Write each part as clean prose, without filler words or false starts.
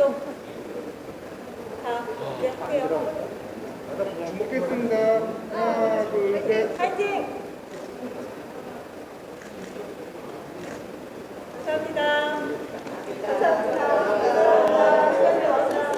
좀. 자, 이제 할게요. 먹겠습니다. 하나, 둘, 셋. 파이팅! 감사합니다. 감사합니다. 시간이 왔어요.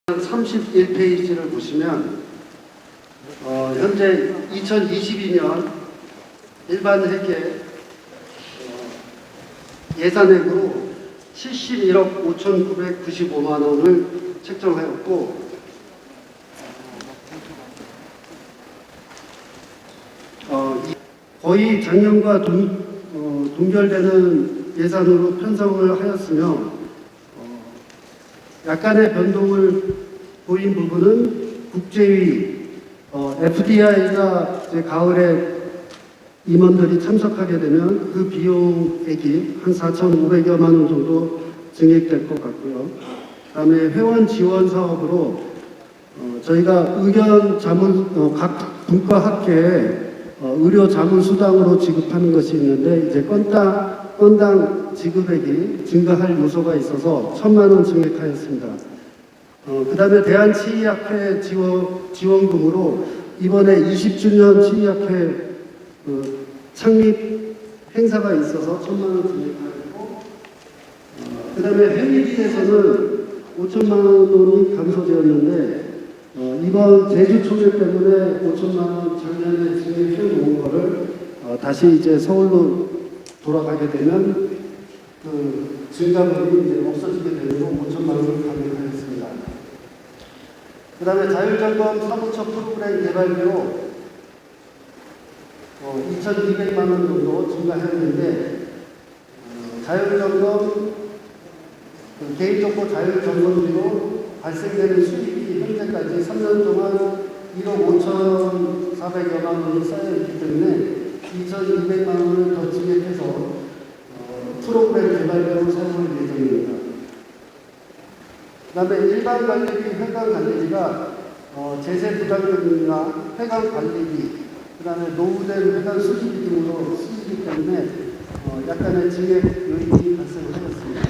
한 31페이지를 보시면 현재 2022년 일반 회계 예산액으로 71억 5,995만 원을 책정하였고 거의 작년과 동결되는 예산으로 편성을 하였으며 약간의 변동을 보인 부분은 국제위 FDI가 가을에 임원들이 참석하게 되면 그 비용액이 한 4,500여만 원 정도 증액될 것 같고요. 그다음에 회원 지원 사업으로 저희가 의견 자문 각 분과학회에 의료 자문 수당으로 지급하는 것이 있는데 이제 건당 지급액이 증가할 요소가 있어서 1,000만 원 증액하였습니다. 그 다음에 대한치의학회 지원금으로 이번에 20주년 치의학회 창립 행사가 있어서 1,000만 원 증액하였고, 그 다음에 회의비에서는 5,000만 원이 감소되었는데 이번 제주총회 때문에 5,000만 원 작년에 증액해 놓은 거를 다시 이제 서울로 돌아가게 되면 그 증가분이 이제 없어지게 되므로 5,000만 원을 감액하였습니다. 그 다음에 자율점검 사무처 프로그램 개발비로 2,200만 원 정도 증가했는데 자율점검 개인정보 자율점검비로 발생되는 수익이 현재까지 3년 동안 1억 5,400여만 원이 쌓여있기 때문에 2,200만 원을 더 증액해서 프로그램 개발비로 사용할 예정입니다. 그 다음에 일반 관리비, 회관 관리비가 제세 부담금이나 회관 관리비, 그 다음에 노후된 회관 수리비 등으로 쓰이기 때문에 약간의 증액 요인이 발생하였습니다.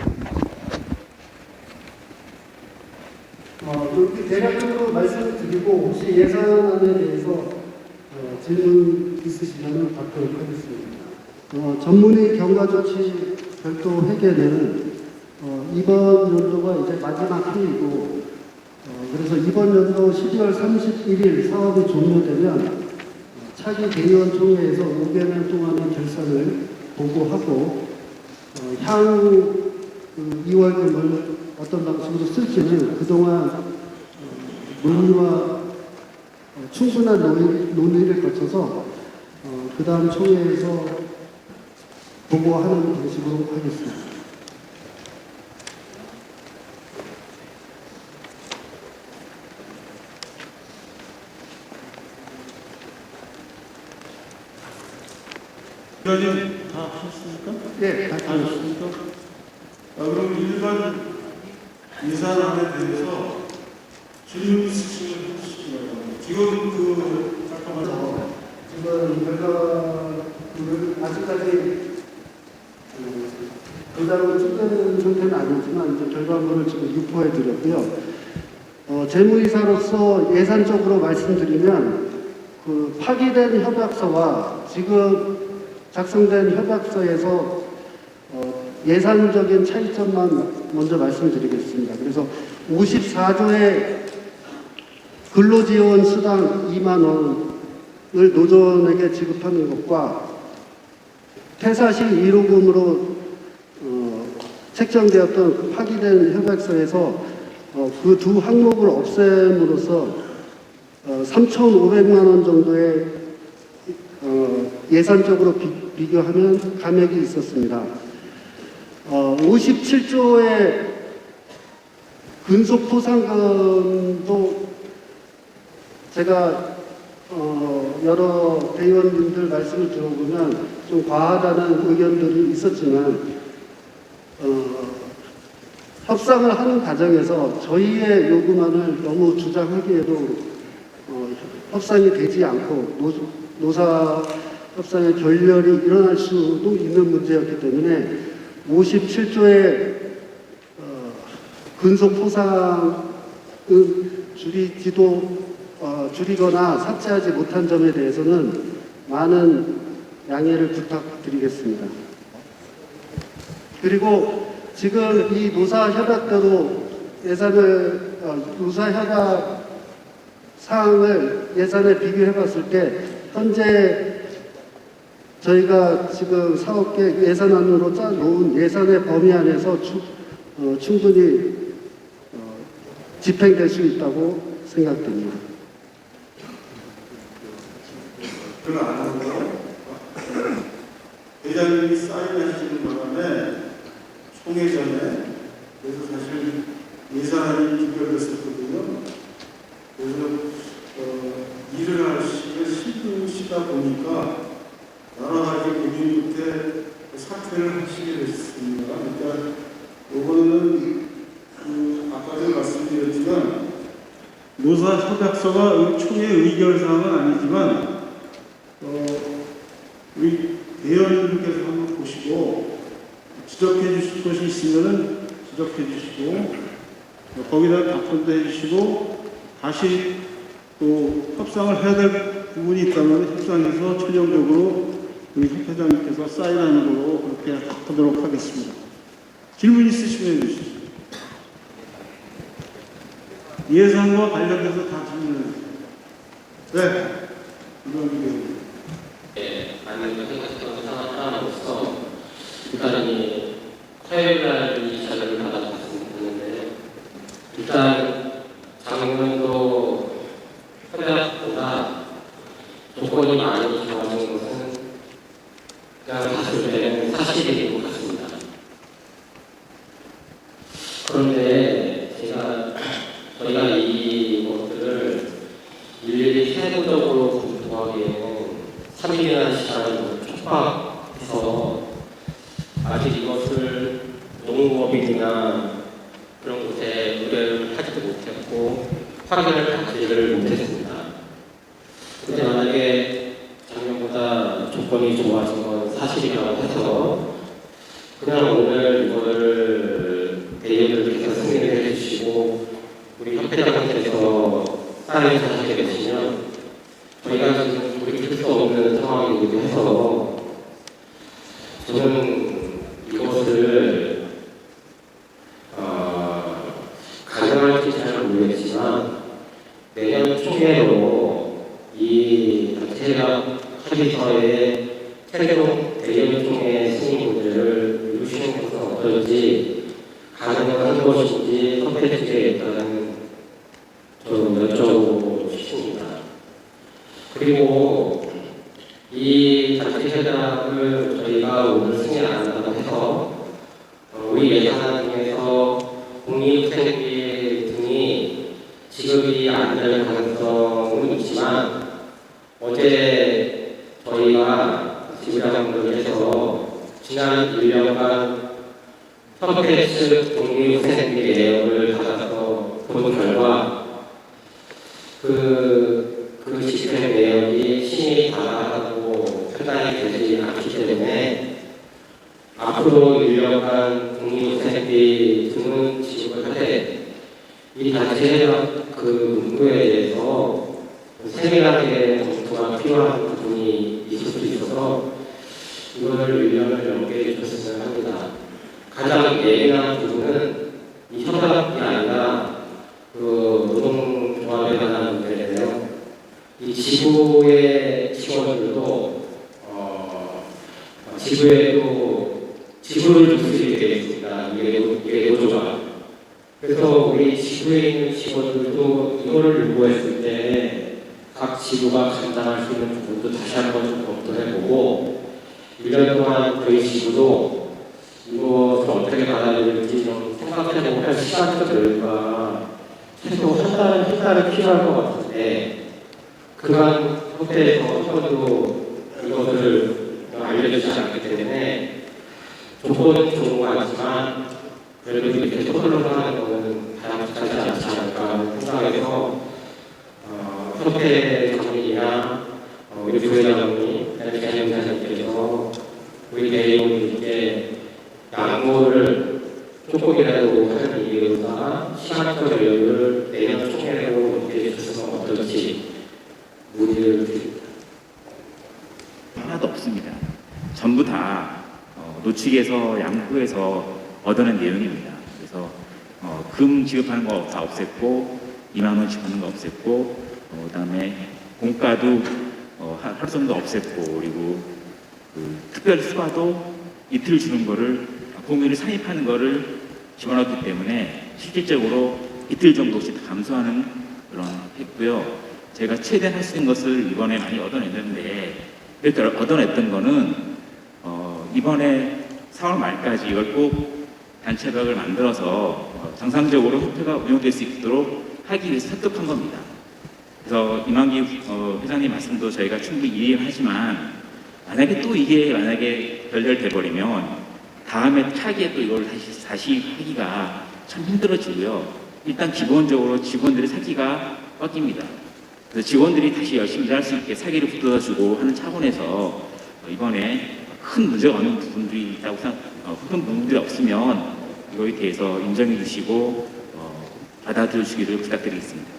이렇게 대략적으로 말씀을 드리고 혹시 예산안에 대해서 질문 있으시면 받도록 하겠습니다. 전문의 경과 조치 별도 회계는 이번 연도가 이제 마지막 회이고 그래서 이번 연도 12월 31일 사업이 종료되면 차기 대의원 총회에서 5개월 동안의 결산을 보고하고 향후 2월금을 어떤 방식으로 쓸지는 그동안 논의와 충분한 논의를 거쳐서 그 다음 총회에서 보고하는 방식으로 하겠습니다. 의원님 다 하셨습니까? 네, 다 하셨습니까? 그럼 일반 예산안에 대해서 질문 있으시면 해주시기 바랍니다. 지금 잠깐만요. 지금 결과를 아직까지 도장을 찍는 상태는 아니지만 이제 결과물을 지금 유포해 드렸고요. 재무이사로서 예산적으로 말씀드리면 그 파기된 협약서와 지금 작성된 협약서에서 예산적인 차이점만 먼저 말씀드리겠습니다. 그래서 54조의 근로지원 수당 2만 원을 노조원에게 지급하는 것과 퇴사실 1호금으로 책정되었던 그 파기된 협약서에서 그 두 항목을 없앰으로써 3,500만 원 정도의 예산적으로 비교하면 감액이 있었습니다. 57조의 근속포상금도 제가 여러 대의원님들 말씀을 들어보면 좀 과하다는 의견들이 있었지만 협상을 하는 과정에서 저희의 요구만을 너무 주장하기에도 협상이 되지 않고 노사 협상의 결렬이 일어날 수도 있는 문제였기 때문에 57조의 근속포상을 줄이거나 삭제하지 못한 점에 대해서는 많은 양해를 부탁드리겠습니다. 그리고 지금 이 노사협약대로 노사협약 사항을 예산에 비교해 봤을 때 현재 저희가 지금 사업계획 예산안으로 짜놓은 예산의 범위 안에서 충분히 집행될 수 있다고 생각됩니다. 그건 안 하고요. 대장님이 사인하시는 바람에 총회 전에 그래서 사실 예산안이 기결됐었거든요. 그래서 일을 하시기가 힘드시다 보니까 여러 가지 고민 끝에 사퇴를 하시게 됐습니다. 그러니까 요거는 아까도 말씀드렸지만 노사협약서가 총회 의결사항은 아니지만 우리 대의원님께서 한번 보시고 지적해 주실 것이 있으면 지적해 주시고 거기다 답변도 해주시고 다시 또 협상을 해야 될 부분이 있다면 협상에서 최종적으로 우리 협회장님께서 사인하는 걸로 그렇게 하도록 하겠습니다. 질문 있으시면 해주시죠. 예산과 관련돼서 다 질문해 주세요. 네. 이건 많은 생각했던 사람으로서 일단 이 화요일날 이 자료를 받아봤는데 일단 작년도 협약보다 조건이 많이 좋아진 것은 그냥 봤을 때는 사실인 것 같습니다. 그런데 저희가 이것들을 일일이 세부적으로 검토하기에는 3일이라는 시간을 촉박해서 아직 이것을 농업인이나 그런 곳에 의뢰를 하지도 못했고 확인을 받지를 못했습니다. 근데 만약에 작년보다 조건이 좋아진 건 사실이라고 해서 그냥 오늘 이거를 대의원들께서 승인을 해주시고 우리 협회장님께서 사인을 하시게 되시면 저희가 지금 돌이킬 수 없는 상황이기도 해서 저는 이것을 가능할지 잘 모르겠지만 내년 총회로 이 단체협약 합의서의 최종 대의원 총회 승인 문제를 이루시는 것은 어떨지 가능한 것인지 선택지에 일단은 좀 여쭤보고 싶습니다. 그리고 이 단체협약을 저희가 오늘 승인 안 한다고 해서 우리 예산 중에서 국립생비 등이 지급이 안 될 가능성은 있지만 어제 저희가 지부장들에서 지난 1년간 펀패스 국립생비 내역을 받아서 본 결과 그 집행 내역이 심의 다하고 판단이 되지 않기 때문에 앞으로 1년간 국립생비 등은 지급을 하되 이 단체협약 그 문구에 대해서 세밀하게 검토가 필요한 부분이 있을 수 있어서 이걸 1년을 연계해 주셨으면 합니다. 가장 예민한 부분은 이 협약이 아니라 그 노동조합에 관한 문제인데요. 이 지부의 직원들도 지부에도 지부를 줄 수 있게 되어 있습니다. 이게 노조가. 그래서 우리 지부에 있는 직원들도 이거를 요구했을 때 각 지부가 감당할 수 있는 부분도 다시 한번 좀 검토를 해보고 1년 동안 저희 지구도 이것을 어떻게 받아들일지 좀 생각해보고 할 시간적 여유가 최소 한 달은 필요할 것 같은데 그간 협회에서 한 번도 이것을 알려주지 않기 때문에 조건은 좋은 것 같지만 그래도 이렇게 토론을 하는 거는 다양하지 않지 않을까 하는 생각에서 협회 장님이나 우리 부회장님, 대표님께서 우리 대의원님께 양보를 조금이라도 하는 이유가 시간적 여유를 내년 총회로 이렇게 주시면 어떨지 문의를 드립니다. 하나도 없습니다. 전부 다 노측에서 양보해서 얻어낸 내용입니다. 그래서 금 지급하는 거 다 없앴고 2만 원 지급하는 거 없앴고 그다음에 공과도 하루 정도 없앴고 그리고 그 특별 휴가도 이틀 주는 거를 공휴일 산입하는 거를 집어넣었기 때문에 실질적으로 이틀 정도씩 감소하는 그런 했고요. 제가 최대한 할 수 있는 것을 이번에 많이 얻어냈는데 이렇게 얻어냈던 거는 이번에 4월 말까지 이걸 꼭 단체박을 만들어서 정상적으로 협회가 운영될 수 있도록 하기 위해서 설득한 겁니다. 그래서 이만기 회장님 말씀도 저희가 충분히 이해하지만 만약에 또 이게 만약에 결렬돼 버리면 다음에 차기에 또 이걸 다시 하기가 참 힘들어지고요. 일단 기본적으로 직원들의 사기가 꺾입니다. 그래서 직원들이 다시 열심히 일할 수 있게 사기를 붙들어주고 하는 차원에서 이번에 큰 문제가 없는 부분들이 있다고 큰 부분들이 없으면 이거에 대해서 인정해 주시고 받아들여 주기를 부탁드리겠습니다.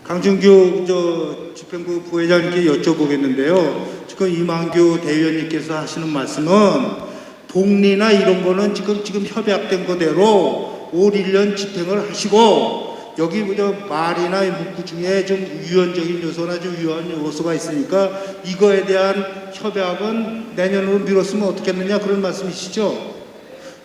강준규 집행부 부회장님께 여쭤보겠는데요. 지금 이만규 대의원님께서 하시는 말씀은 복리나 이런 거는 지금 협약된 거대로 올 1년 집행을 하시고 여기 말이나 문구 중에 좀 유연적인 요소나 좀 유한 요소가 있으니까 이거에 대한 협약은 내년으로 미뤘으면 어떻겠느냐 그런 말씀이시죠?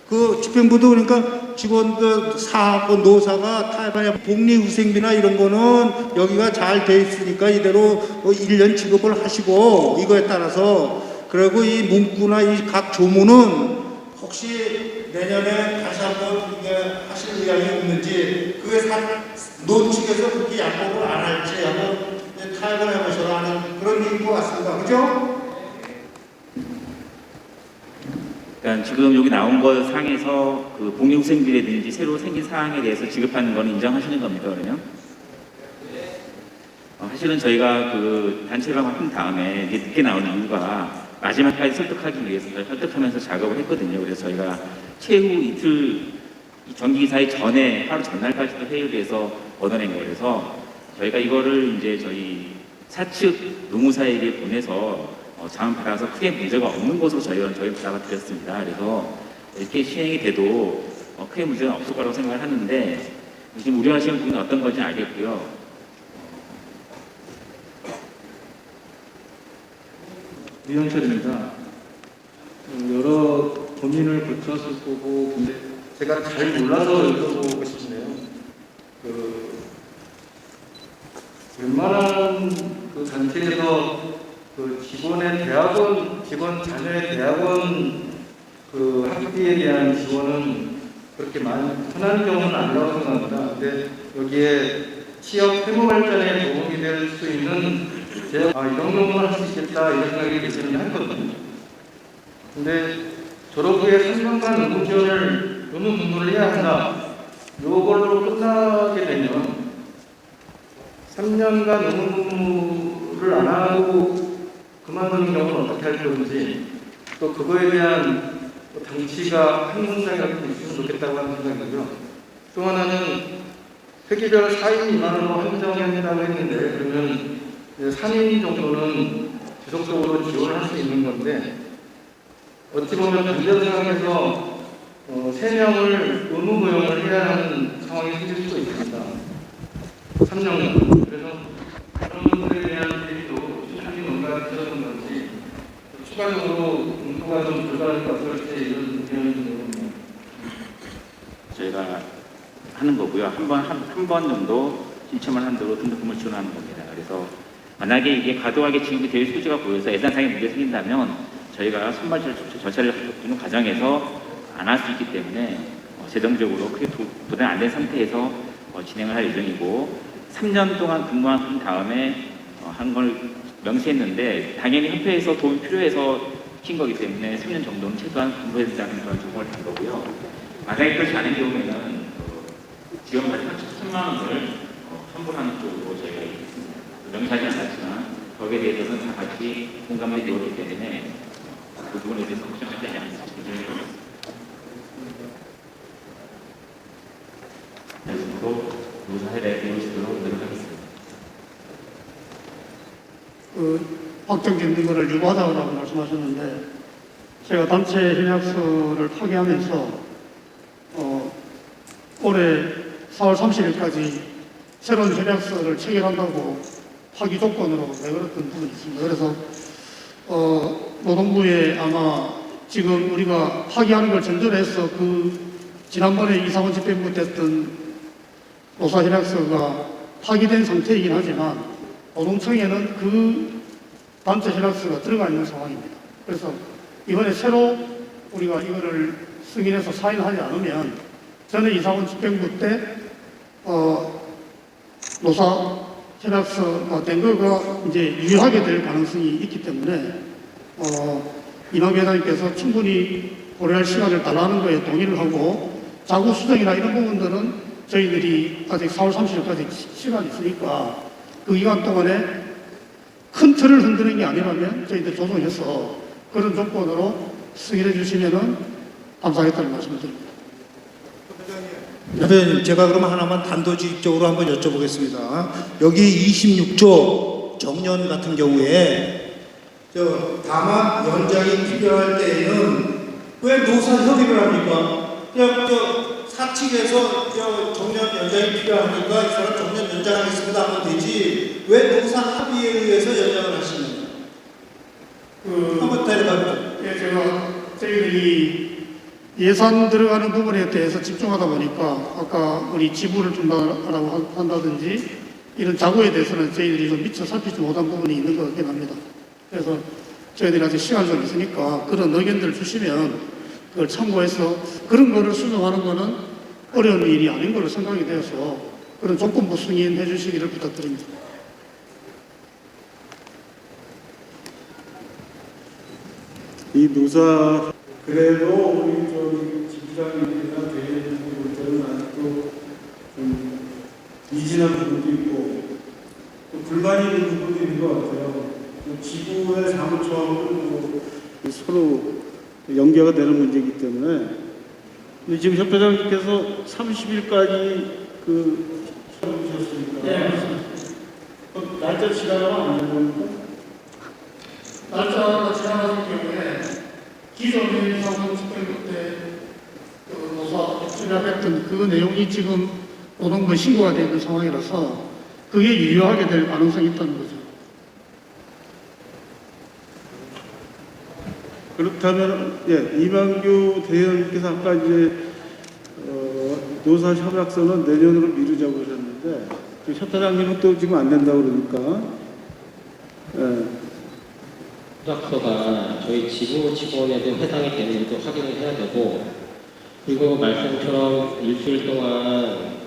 그 집행부도 그러니까 직원들 사하고 노사가 타협하냐 복리후생비나 이런 거는 여기가 잘 돼 있으니까 이대로 1년 지급을 하시고 이거에 따라서 그리고 이 문구나 이 각 조문은 혹시 내년에 다시 한번 이게 하실 의향이 없는지 그게 노측에서 그렇게 양보를 안 할지 한번 타협을 해보셔라 하는 그런 얘기인 것 같습니다. 그죠? 그러니까 지금 여기 나온 것 상에서 그 복리후생비라든지 새로 생긴 사항에 대해서 지급하는 건 인정하시는 겁니까 그러면? 사실은 저희가 그 단체방을 한 다음에 이게 늦게 나온 이유가 마지막까지 설득하기 위해서 설득하면서 작업을 했거든요. 그래서 저희가 최후 이틀 정기기사회 전에 하루 전날까지도 회의를 해서 얻어낸 거라서 저희가 이거를 이제 저희 사측 노무사에게 보내서 자문 받아서 크게 문제가 없는 것으로 저희 부탁을 드렸습니다. 그래서 이렇게 시행이 돼도 크게 문제는 없을 거라고 생각을 하는데 지금 우려하시는 부분은 어떤 건지 알겠고요. 이현철입니다. 여러 고민을 거쳤을 거고 근데 제가 잘 몰라서 여쭤보고 싶네요. 웬만한 그 단체에서 그 직원의 대학원, 직원 자녀의 대학원 그 학비에 대한 지원은 그렇게 많이 흔한 경우는 아니라고 생각합니다. 근데 여기에 취업 회무 발전에 도움이 될 수 있는 제가 이 정도는 할 수 있겠다 이런 생각이 들기는 했거든요. 근데 졸업 후에 3년간 의무 지원을 의무 근무를 해야 한다. 요걸로 끝나게 되면 3년간 의무 근무를 안 하고 그만두는 경우는 어떻게 할 건지 또 그거에 대한 당치가 한 문장이라도 있으면 좋겠다고 하는 생각이고요. 또 하나는 회기별 4인 미만으로 한정한다고 했는데 그러면 3인 정도는 지속적으로 지원을 할 수 있는 건데 어찌 보면 반대 상황에서 3명을 의무 고용을 해야 하는 상황이 생길 수도 있습니다. 3년간. 그래서 그런 분들에 대한 대비도 충분히 뭔가 드셨던 건지 추가적으로 공부가 좀 불가능한 것 어떨지 이런 의견이 들어옵니다. 저희가 하는 거고요. 한 번 정도 신청을 한 대로 등록금을 지원하는 겁니다. 그래서 만약에 이게 과도하게 지금도 대외 수주가 보여서 예산상의 문제 생긴다면 저희가 선발 절차를 두는 과정에서 안 할 수 있기 때문에 재정적으로 크게 부담 안 된 상태에서 진행을 할 예정이고 3년 동안 근무한 다음에 한 걸 명시했는데 당연히 협회에서 도움이 필요해서 시킨 거기 때문에 3년 정도는 최소한 근무해야 된다는 그런 조건을 단 거고요. 만약에 그렇지 않은 경우에는 지원 받은 3천만 원을 환불하는 쪽으로 저희가 있습니다. 명시하지 않았지만 거기에 대해서는 다 같이 공감을 이루었기 때문에 그 부분에 대해서 걱정하지 않습니다. 그리고 노사회를 이루어지도록 노력하겠습니다. 확정된 거를 유보하자고 말씀하셨는데 제가 단체 협약서를 파기하면서 올해 4월 30일까지 새로운 협약서를 체결한다고 파기 조건으로 내걸었던 부분이 있습니다. 그래서 노동부에 아마 지금 우리가 파기하는 걸 전전해서 그 지난번에 이사원 집행부 됐던 노사협약서가 파기된 상태이긴 하지만 노동청에는 그 단체 협약서가 들어가 있는 상황입니다. 그래서 이번에 새로 우리가 이거를 승인해서 사인하지 않으면 전에 이사원 집행부 때 노사 협약서가 된 거가 이제 유효하게 될 가능성이 있기 때문에 이만규 회장님께서 충분히 고려할 시간을 달라는 거에 동의를 하고 자구 수정이나 이런 부분들은 저희들이 아직 4월 30일까지 시간이 있으니까 그 기간 동안에 큰 틀을 흔드는 게 아니라면 저희들 조정해서 그런 조건으로 승인해 주시면은 감사하겠다는 말씀을 드립니다. 대표님, 제가 그럼 하나만 단도직입적으로 한번 여쭤보겠습니다. 여기 26조 정년 같은 경우에 다만 연장이 필요할 때에는 왜 노사 협의를 합니까? 그냥 사측에서 정년 연장이 필요하니까 이 사람 정년 연장하겠습니다 하면 되지 왜 노사 합의에 의해서 연장을 하시느냐? 한번 대답해. 예, 저희들이 예산 들어가는 부분에 대해서 집중하다 보니까 아까 우리 지부를 준다라고 한다든지 이런 자구에 대해서는 저희들이 좀 미처 살피지 못한 부분이 있는 것 같긴 합니다. 그래서 저희들이 아직 시간이 좀 있으니까 그런 의견들을 주시면 그걸 참고해서 그런 거를 수정하는 거는 어려운 일이 아닌 걸로 생각이 되어서 그런 조건부 승인해 주시기를 부탁드립니다. 이 노사 그래도 우리 지부장님이나 대리님 볼 때는 아직도 좀 미진한 부분도 있고 또 불만이 있는 부분도 있는 것 같아요. 지부의 사무처하고는 서로 연계가 되는 문제이기 때문에 근데 지금 협회장님께서 30일까지 해주셨으니까 네. 날짜 지나가면 안 되는 겁니까? 날짜가 지나가는 경우에 기존의 이사원 집행부 때 노사 협약했던 그 내용이 지금 노동부에 신고가 되어 있는 상황이라서 그게 유효하게 될 가능성이 있다는 거죠. 그렇다면 이만규 대의원님께서 아까 이제 노사 협약서는 내년으로 미루자고 하셨는데 협회장님은 또 지금 안 된다고 그러니까 협약서가 저희 지부 직원에도 해당이 되는지도 확인을 해야 되고 그리고 말씀처럼 일주일 동안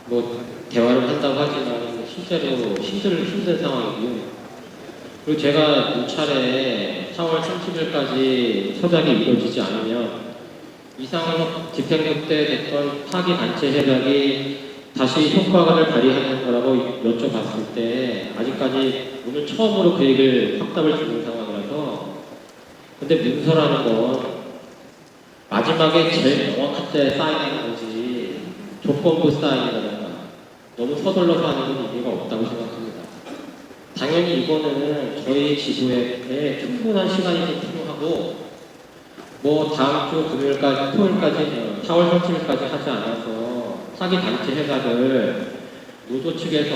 뭐 대화를 한다고 하지만 실제로 힘든 상황이고요. 그리고 제가 누차례 4월 30일까지 서작이 이루어지지 않으면 이상원 집행부 때 됐던 파기 단체 협약이 다시 효과를 발휘하는 거라고 여쭤봤을 때 아직까지 오늘 처음으로 그 얘기를 확답을 주는 상황이라서 근데 문서라는 건 마지막에 제일 명확할 때 사인하는 거지 조건부 사인이라든가 너무 서둘러서 하는 건 의미가 없다고 생각합니다. 당연히 이거는 저희 지부에 충분한 시간이 좀 필요하고 뭐 다음 주 금요일까지 토요일까지 4월 30일까지 하지 않아서 사기 단체 협약을 노조 측에서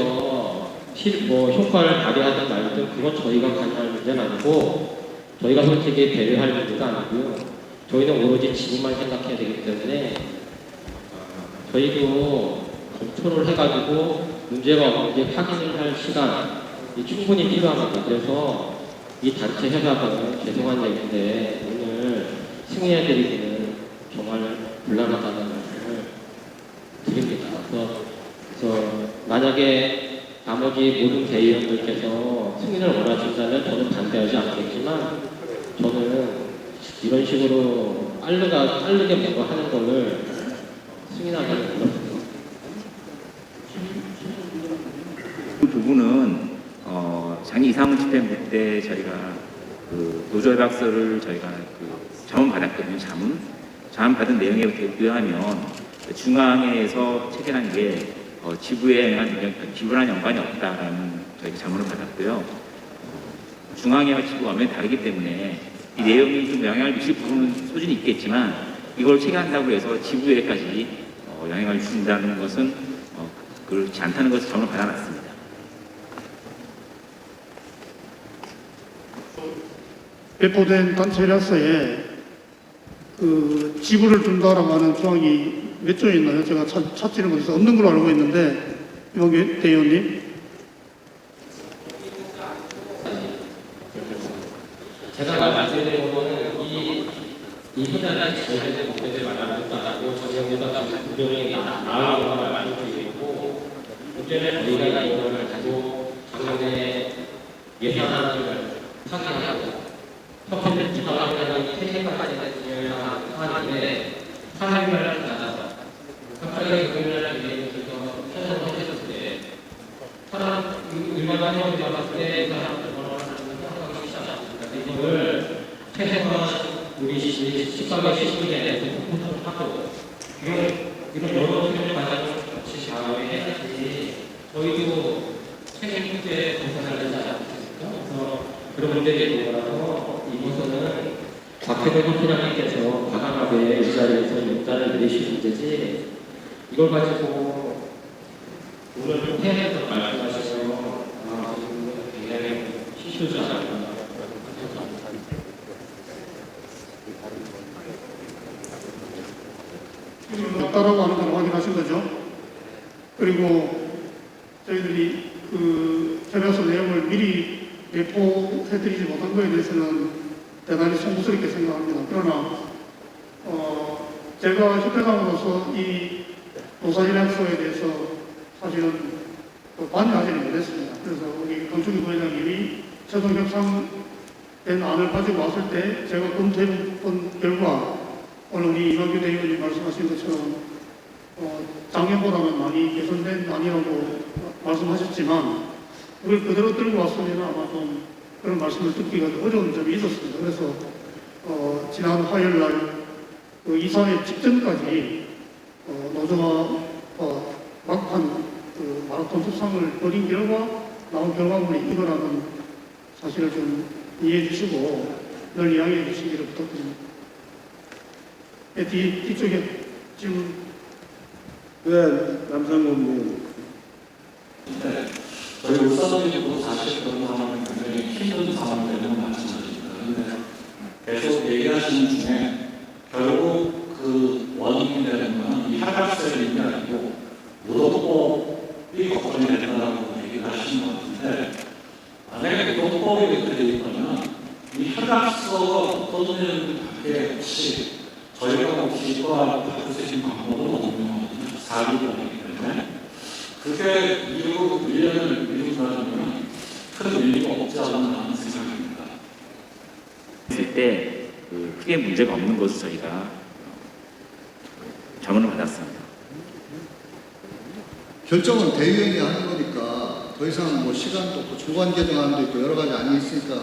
뭐 효과를 발휘하든 말든 그건 저희가 관여할 문제는 아니고 저희가 솔직히 배려할 문제가 아니고요. 저희는 오로지 지부만 생각해야 되기 때문에 저희도 검토를 해가지고 문제가 없는지 확인을 할 시간 충분히 필요합니다. 그래서 이 단체 협약은 죄송한 얘기인데 오늘 승인해드리기는 정말 곤란하다는 말씀을 드립니다. 그래서 만약에 나머지 모든 대의원들께서 승인을 원하신다면 저는 반대하지 않겠지만 저는 이런 식으로 빠르게 뭔가 하는 거를 승인하기는 어렵습니다. 그 부분은 장기 이상훈 집행부 때 저희가 그 노조협약서를 저희가 그 자문 받았거든요. 자문 받은 내용에 의하면 중앙회에서 체결한 게 지부랑 연관이 없다라는 저희가 자문을 받았고요. 중앙회와 지부가 완전히 다르기 때문에 이 내용이 좀 영향을 미칠 부분은 소진이 있겠지만 이걸 체결한다고 해서 지부회까지 영향을 준다는 것은 그렇지 않다는 것을 자문을 받아놨습니다. 배포된 단체 협약서에 그 지부를 준다라고 하는 조항이 몇 조에 있나요? 제가 찾지는 못해서 없는 걸로 알고 있는데 이원규 대의원님. 제가 말씀드린 거는 이 회장이 저희들 문제들 말하는 것도 아니고 저희가 분명히 나온 것만 말씀드리고 있고 문제는 저희가 이거를 가지고 작년에 예산안을 상정하고 협회를 기반하는 세계까지 되는 사안인데 사회별을 나눠서 협회의 금융을 위해서 최선을 해줬을 때 사람 일반 회원이 받았을 때 이걸 최소한 우리 식당의 시스템에 대해서 공부를 하고 이런 여러 수련 과정을 같이 다음에 해야지 저희도 생애 문제에 공부를 하지 않겠습니까? 그래서 그런 문제들이 있더라도 이곳은 박혜대副회장님께서 과감하게 이 자리에서 용단을 내리실 문제지 이걸 가지고 오늘 회의에서 말씀하셔서 지금 굉장히 시시하지 않나. 없다라고 하는 걸 확인하신 거죠. 그리고 저희들이 그 협약서 내용을 미리 배포해드리지 못한 것에 대해서는 대단히 송구스럽게 생각합니다. 그러나 제가 협회장으로서 이 노사협약서에 대해서 사실은 반대하지는 못했습니다. 그래서 우리 강충기 부회장님이 최종 협상된 안을 가지고 왔을 때 제가 검토해본 결과 오늘 우리 이완규 대의원님 말씀하신 것처럼 작년보다는 많이 개선된 안이라고 말씀하셨지만 그걸 그대로 들고 왔으면 아마 좀 그런 말씀을 듣기가 어려운 점이 있었습니다. 그래서 지난 화요일 날 그 이사회 직전까지 노조와 막판 그 마라톤 협상을 벌인 결과 나온 결과물이 이거라는 사실을 좀 이해해 주시고 늘 이야기해 주시기를 부탁드립니다. 뒤쪽에 질문. 네, 남상곤 저희 울산적으로 사실 그런 상황은 굉장히 힘든 상황이라는 말씀드립니다. 그런데 계속 얘기하시는 중에 결국 그 원인이 되는 것은 이 하락세력이 아니고 노동법이 걱정이 된다고 얘기를 하시는 것 같은데 만약에 노동법이 그렇게 되어 있다면 이 하락서가 어떤 내용인지 혹시 저희가 혹시 또한 바꿀 수 있는 방법은 없는 거거든요. 사기법이기 때문에 그게 미국 1년을 미루고 나면 큰 의미가 없지 않나 하는 생각입니다. 했을 때 크게 문제가 없는 것을 저희가 자문을 받았습니다. 결정은 대의원이 하는 거니까 더 이상 뭐 시간도 없고 중간 개정안도 있고 여러 가지 안이 있으니까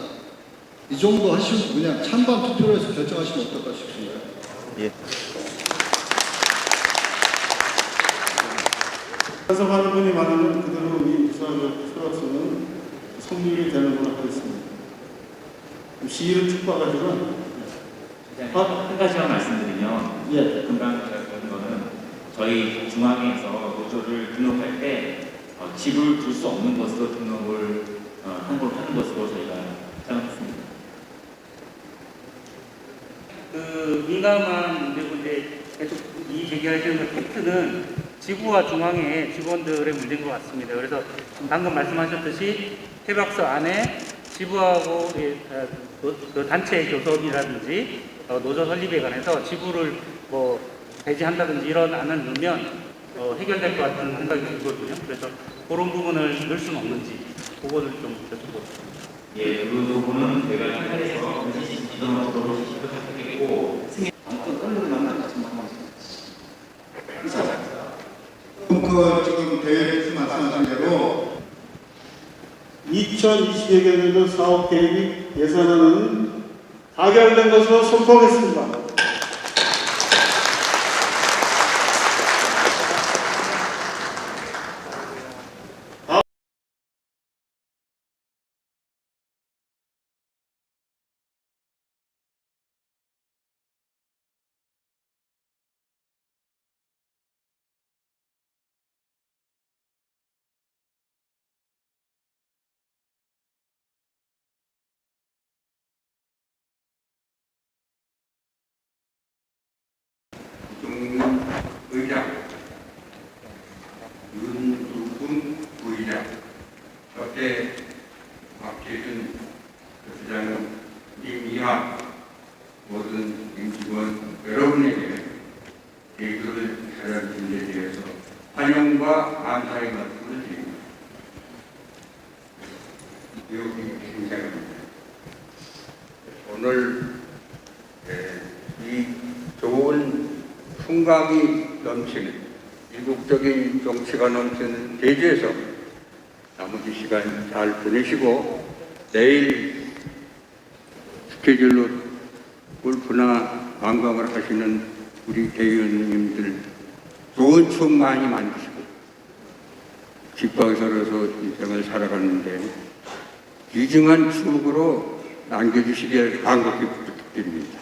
이 정도 하시면 그냥 찬반 투표로 해서 결정하시면 어떨까 싶습니다. 예. 찬성하는 분이 많으면 그대로 이 수락서는 성립이 되는 걸로 하겠습니다. 시의를 축구해가지고 한 가지만 말씀드리면 금방 드렸던 거는 저희 중앙회에서 노조를 등록할 때 집을 둘 수 없는 것으로 등록을 하는 것으로 저희가 생각했습니다. 그 민감한 문제인데 계속 이 제기하시는 팩트는 지구와 중앙의 직원들의 문제인 것 같습니다. 그래서 방금 말씀하셨듯이 해박서 안에 지부하고 그 단체 교섭이라든지 노조 설립에 관해서 지부를 뭐 배제한다든지 이런 안을 넣으면 해결될 것 같은 생각이 들거든요. 그래서 그런 부분을 넣을 수는 없는지 그거를 좀 여쭤보겠습니다. 예, 그 부분은 제가 생각해서 이동으로 부탁드리고 지금 대회에서 말씀하신 대로 2022년도 사업 계획 예산안은 가결된 것으로 선포하겠습니다. 의장, 윤두군 부의장, 옆에 박재준 부장님, 임이하 모든 임직원 여러분에게 대표를 잘해주신 데 대해서 환영과 감사의 말씀을 드립니다. 여기 김장입니다. 오늘 이 좋은 풍광이 넘치는 이국적인 정치가 넘치는 대지에서 나머지 시간 잘 보내시고 내일 스케줄로 골프나 관광을 하시는 우리 대의원님들 좋은 추억 많이 만드시고 집밥에 살아서 인생을 살아가는데 귀중한 추억으로 남겨주시길 간곡히 부탁드립니다.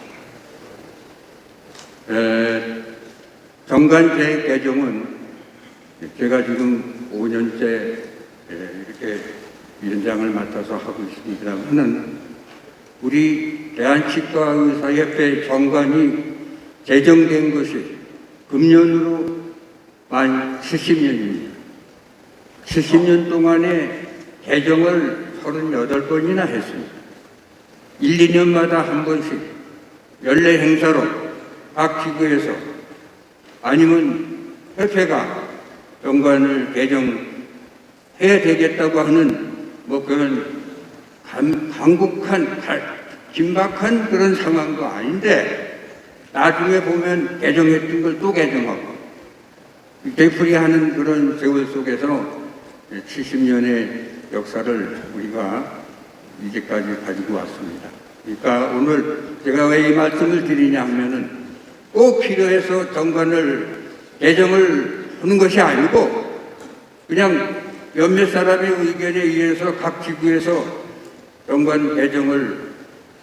정관제 개정은 제가 지금 5년째 이렇게 위원장을 맡아서 하고 있습니다만은 우리 대한치과의사협회 정관이 제정된 것이 금년으로 만 70년입니다. 70년 동안에 개정을 38번이나 했습니다. 1, 2년마다 한 번씩 연례 행사로 각 기구에서 아니면 협회가 정관을 개정해야 되겠다고 하는 뭐 그런 간곡한 긴박한 그런 상황도 아닌데 나중에 보면 개정했던 걸 또 개정하고 되풀이하는 그런 세월 속에서 70년의 역사를 우리가 이제까지 가지고 왔습니다. 그러니까 오늘 제가 왜 이 말씀을 드리냐 하면은 꼭 필요해서 정관을 개정을 하는 것이 아니고 그냥 몇몇 사람의 의견에 의해서 각 지구에서 정관 개정을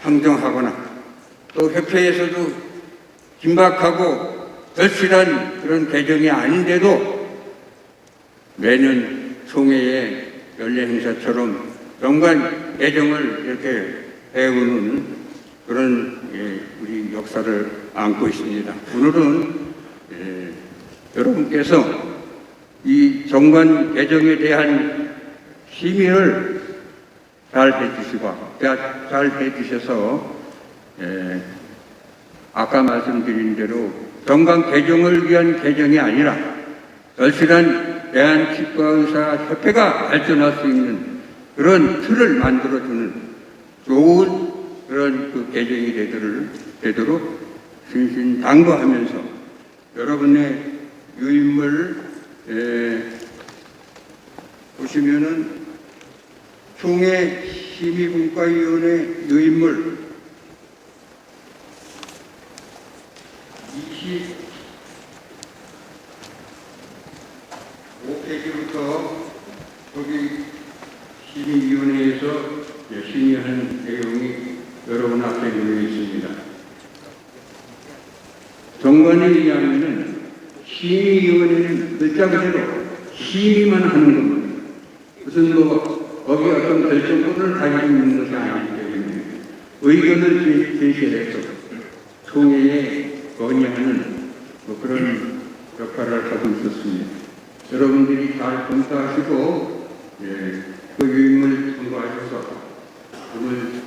상정하거나 또 협회에서도 긴박하고 절실한 그런 개정이 아닌데도 매년 총회의 연례 행사처럼 정관 개정을 이렇게 해오는 그런 우리 역사를 안고 있습니다. 오늘은 여러분께서 이 정관 개정에 대한 심의를 잘 해주셔서 아까 말씀드린 대로 정관 개정을 위한 개정이 아니라 절실한 대한치과의사협회가 발전할 수 있는 그런 틀을 만들어주는 좋은 그런 그 개정이 되도록 신신당부하면서 여러분의 유인물 보시면은 총회 심의분과위원회 유인물 25페이지부터 거기 심의위원회에서 심의한 내용이 여러분 앞에 놓여 있습니다. 정관에 의하면은 심의위원회는 글자 그대로 심의만 하는 겁니다. 무슨 뭐 거기 어떤 결정권을 가지고 있는 것이 아니기 때문에 의견을 제시해서 총회에 건의하는 뭐 그런 역할을 하고 있었습니다. 여러분들이 잘 검사하시고 그 유임을 통과하셔서 오늘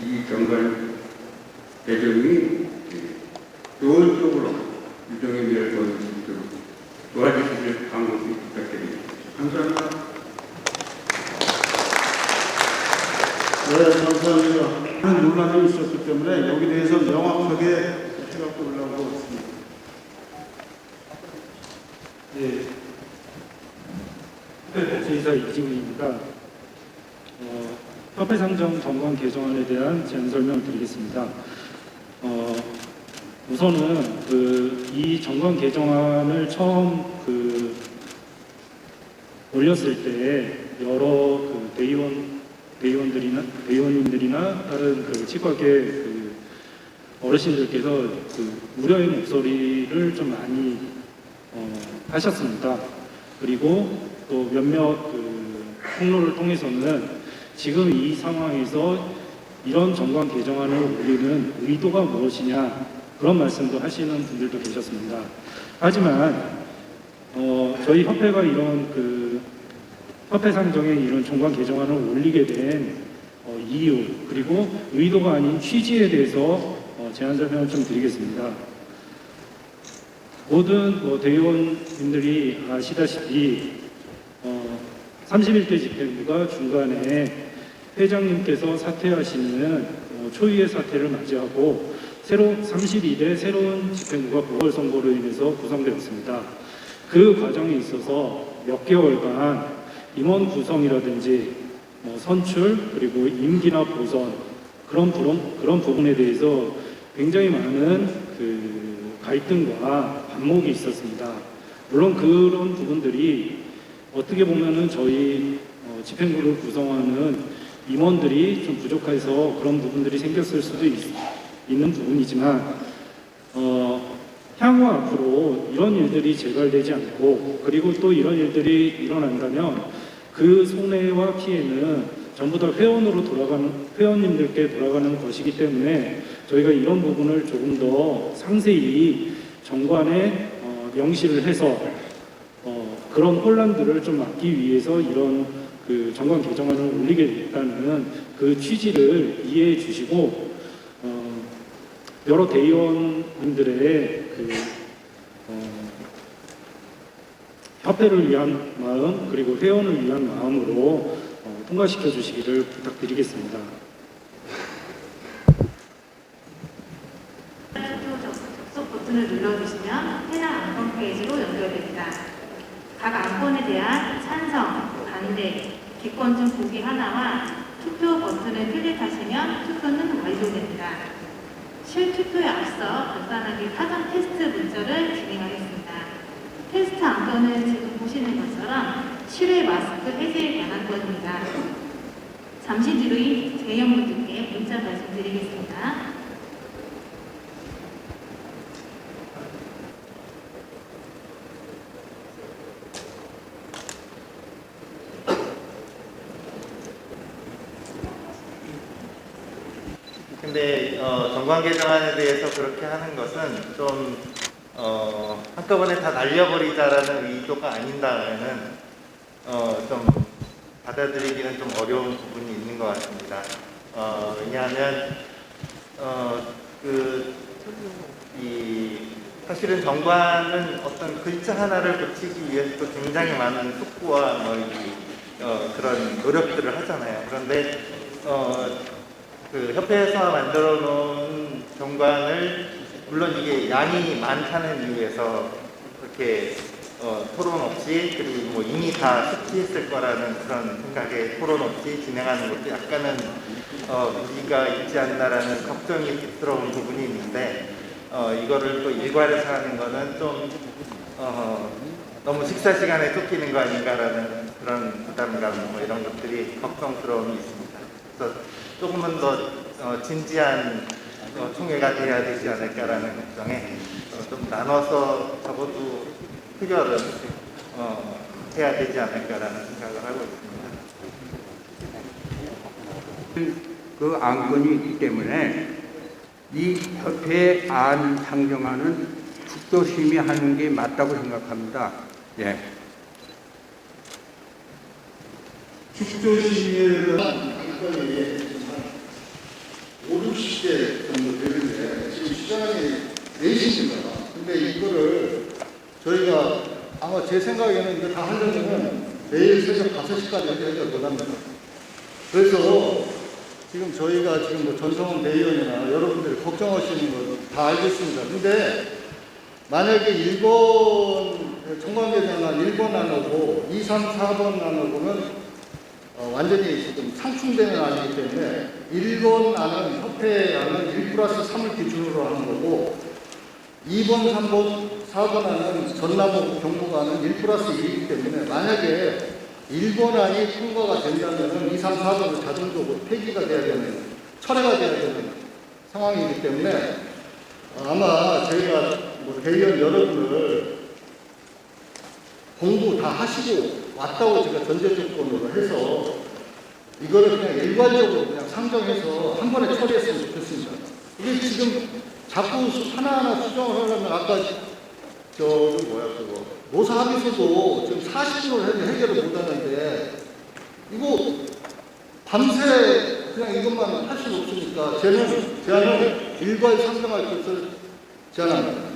이 정관 개정이 좋은 쪽으로 유정의 미래를 보여줄 수 있도록 도와주시길 간곡히 부탁드립니다. 감사합니다. 네, 감사합니다. 하는 논란이 있었기 때문에 여기 대해서 명확하게 해갖고 올라오고 있습니다. 네, 대표이사 이지훈입니다. 협회상정 정관 개정안에 대한 제안 설명을 드리겠습니다. 우선은 이 정관 개정안을 처음 올렸을 때 여러 대의원님들이나 다른 치과계 어르신들께서 우려의 목소리를 좀 많이 하셨습니다. 그리고 또 몇몇 폭로를 통해서는 지금 이 상황에서 이런 정관 개정안을 올리는 의도가 무엇이냐 그런 말씀도 하시는 분들도 계셨습니다. 하지만 저희 협회가 이런 협회 상정에 이런 정관 개정안을 올리게 된 이유 그리고 의도가 아닌 취지에 대해서 제안 설명을 좀 드리겠습니다. 모든 대의원님들이 아시다시피 31대 집행부가 중간에 회장님께서 사퇴하시는 초유의 사태를 맞이하고 32대 새로운 집행부가 보궐선거로 인해서 구성되었습니다. 그 과정에 있어서 몇 개월간 임원 구성이라든지 선출 그리고 임기나 보선 그런 부분에 대해서 굉장히 많은 갈등과 반목이 있었습니다. 물론 그런 부분들이 어떻게 보면은 저희 집행부를 구성하는 임원들이 좀 부족해서 그런 부분들이 생겼을 수도 있는 부분이지만 향후 앞으로 이런 일들이 재발되지 않고 그리고 또 이런 일들이 일어난다면 그 손해와 피해는 전부 다 회원님들께 돌아가는 것이기 때문에 저희가 이런 부분을 조금 더 상세히 정관에 명시를 해서 그런 혼란들을 좀 막기 위해서 이런 정관 개정안을 올리게 됐다는 그 취지를 이해해 주시고 여러 대의원님들의 협회를 위한 마음 그리고 회원을 위한 마음으로 통과시켜 주시기를 부탁드리겠습니다. 접속 버튼을 눌러주시면 해당 안건 페이지로 연결됩니다. 각 안건에 대한 찬성, 반대, 기권증 보기 하나와 투표 버튼을 클릭하시면 투표는 완료됩니다. 실투표에 앞서 간단하게 사전 테스트 문자를 진행하겠습니다. 테스트 안건은 지금 보시는 것처럼 실외 마스크 해제에 관한 건입니다. 잠시 뒤로 대의원분들께 문자 말씀드리겠습니다. 근데 정관 개정안에 대해서 그렇게 하는 것은 좀 한꺼번에 다 날려버리자라는 의도가 아닌다면은 좀 받아들이기는 좀 어려운 부분이 있는 것 같습니다. 왜냐하면 사실은 정관은 어떤 글자 하나를 붙이기 위해서도 굉장히 많은 숙고와 그런 노력들을 하잖아요. 그런데 협회에서 만들어 놓은 정관을 물론 이게 양이 많다는 이유에서 그렇게 토론 없이 그리고 이미 다 숙지했을 거라는 그런 생각에 토론 없이 진행하는 것도 약간은 무리가 있지 않나라는 걱정이 쑥스러운 부분이 있는데 이거를 또 일괄해서 하는 거는 좀 너무 식사 시간에 쫓기는 거 아닌가라는 그런 부담감 이런 것들이 걱정스러움이 있습니다. 그래서 조금은 더 진지한 총회가 돼야 되지 않을까라는 걱정에 좀 나눠서 적어도 표결은 해야 되지 않을까라는 생각을 하고 있습니다. 그 안건이 있기 때문에 이 협회의 안 상정안은 축조심의하는 게 맞다고 생각합니다. 예. 축조심의회는 5, 60개 정도 되는데 지금 시장이 4시입니다. 근데 이거를 저희가 아마 제 생각에는 이거 다 하려면 내일 새벽 5시까지 해야 못합니다. 그래서 지금 저희가 지금 뭐 전성훈 대의원이나 여러분들이 걱정하시는 거 다 알겠습니다. 근데 만약에 1번 정관계정안 1번 안하고 2, 3, 4번 안하고는 완전히 지금 상충되는 안이기 때문에 1번 안은 협회안은 1+3을 기준으로 하는 거고 2번, 3번, 4번 안은 전남북 경북안은 1+1이기 때문에 만약에 1번 안이 통과가 된다면 2, 3, 4번은 자동적으로 폐기가 돼야 되는, 철회가 돼야 되는 상황이기 때문에 아마 저희가 뭐 대의원 여러분을 공부 다 하시고 왔다고 제가 전제 조건으로 해서 이거를 그냥 일괄적으로 그냥 상정해서 한 번에 처리했으면 좋겠습니다. 이게 지금 자꾸 하나하나 수정을 하려면 아까 노사 합의서도 지금 40분을 해결을 못 하는데 이거 밤새 그냥 이것만 할 수는 없으니까 제안은 일괄 상정할 것을 제안합니다.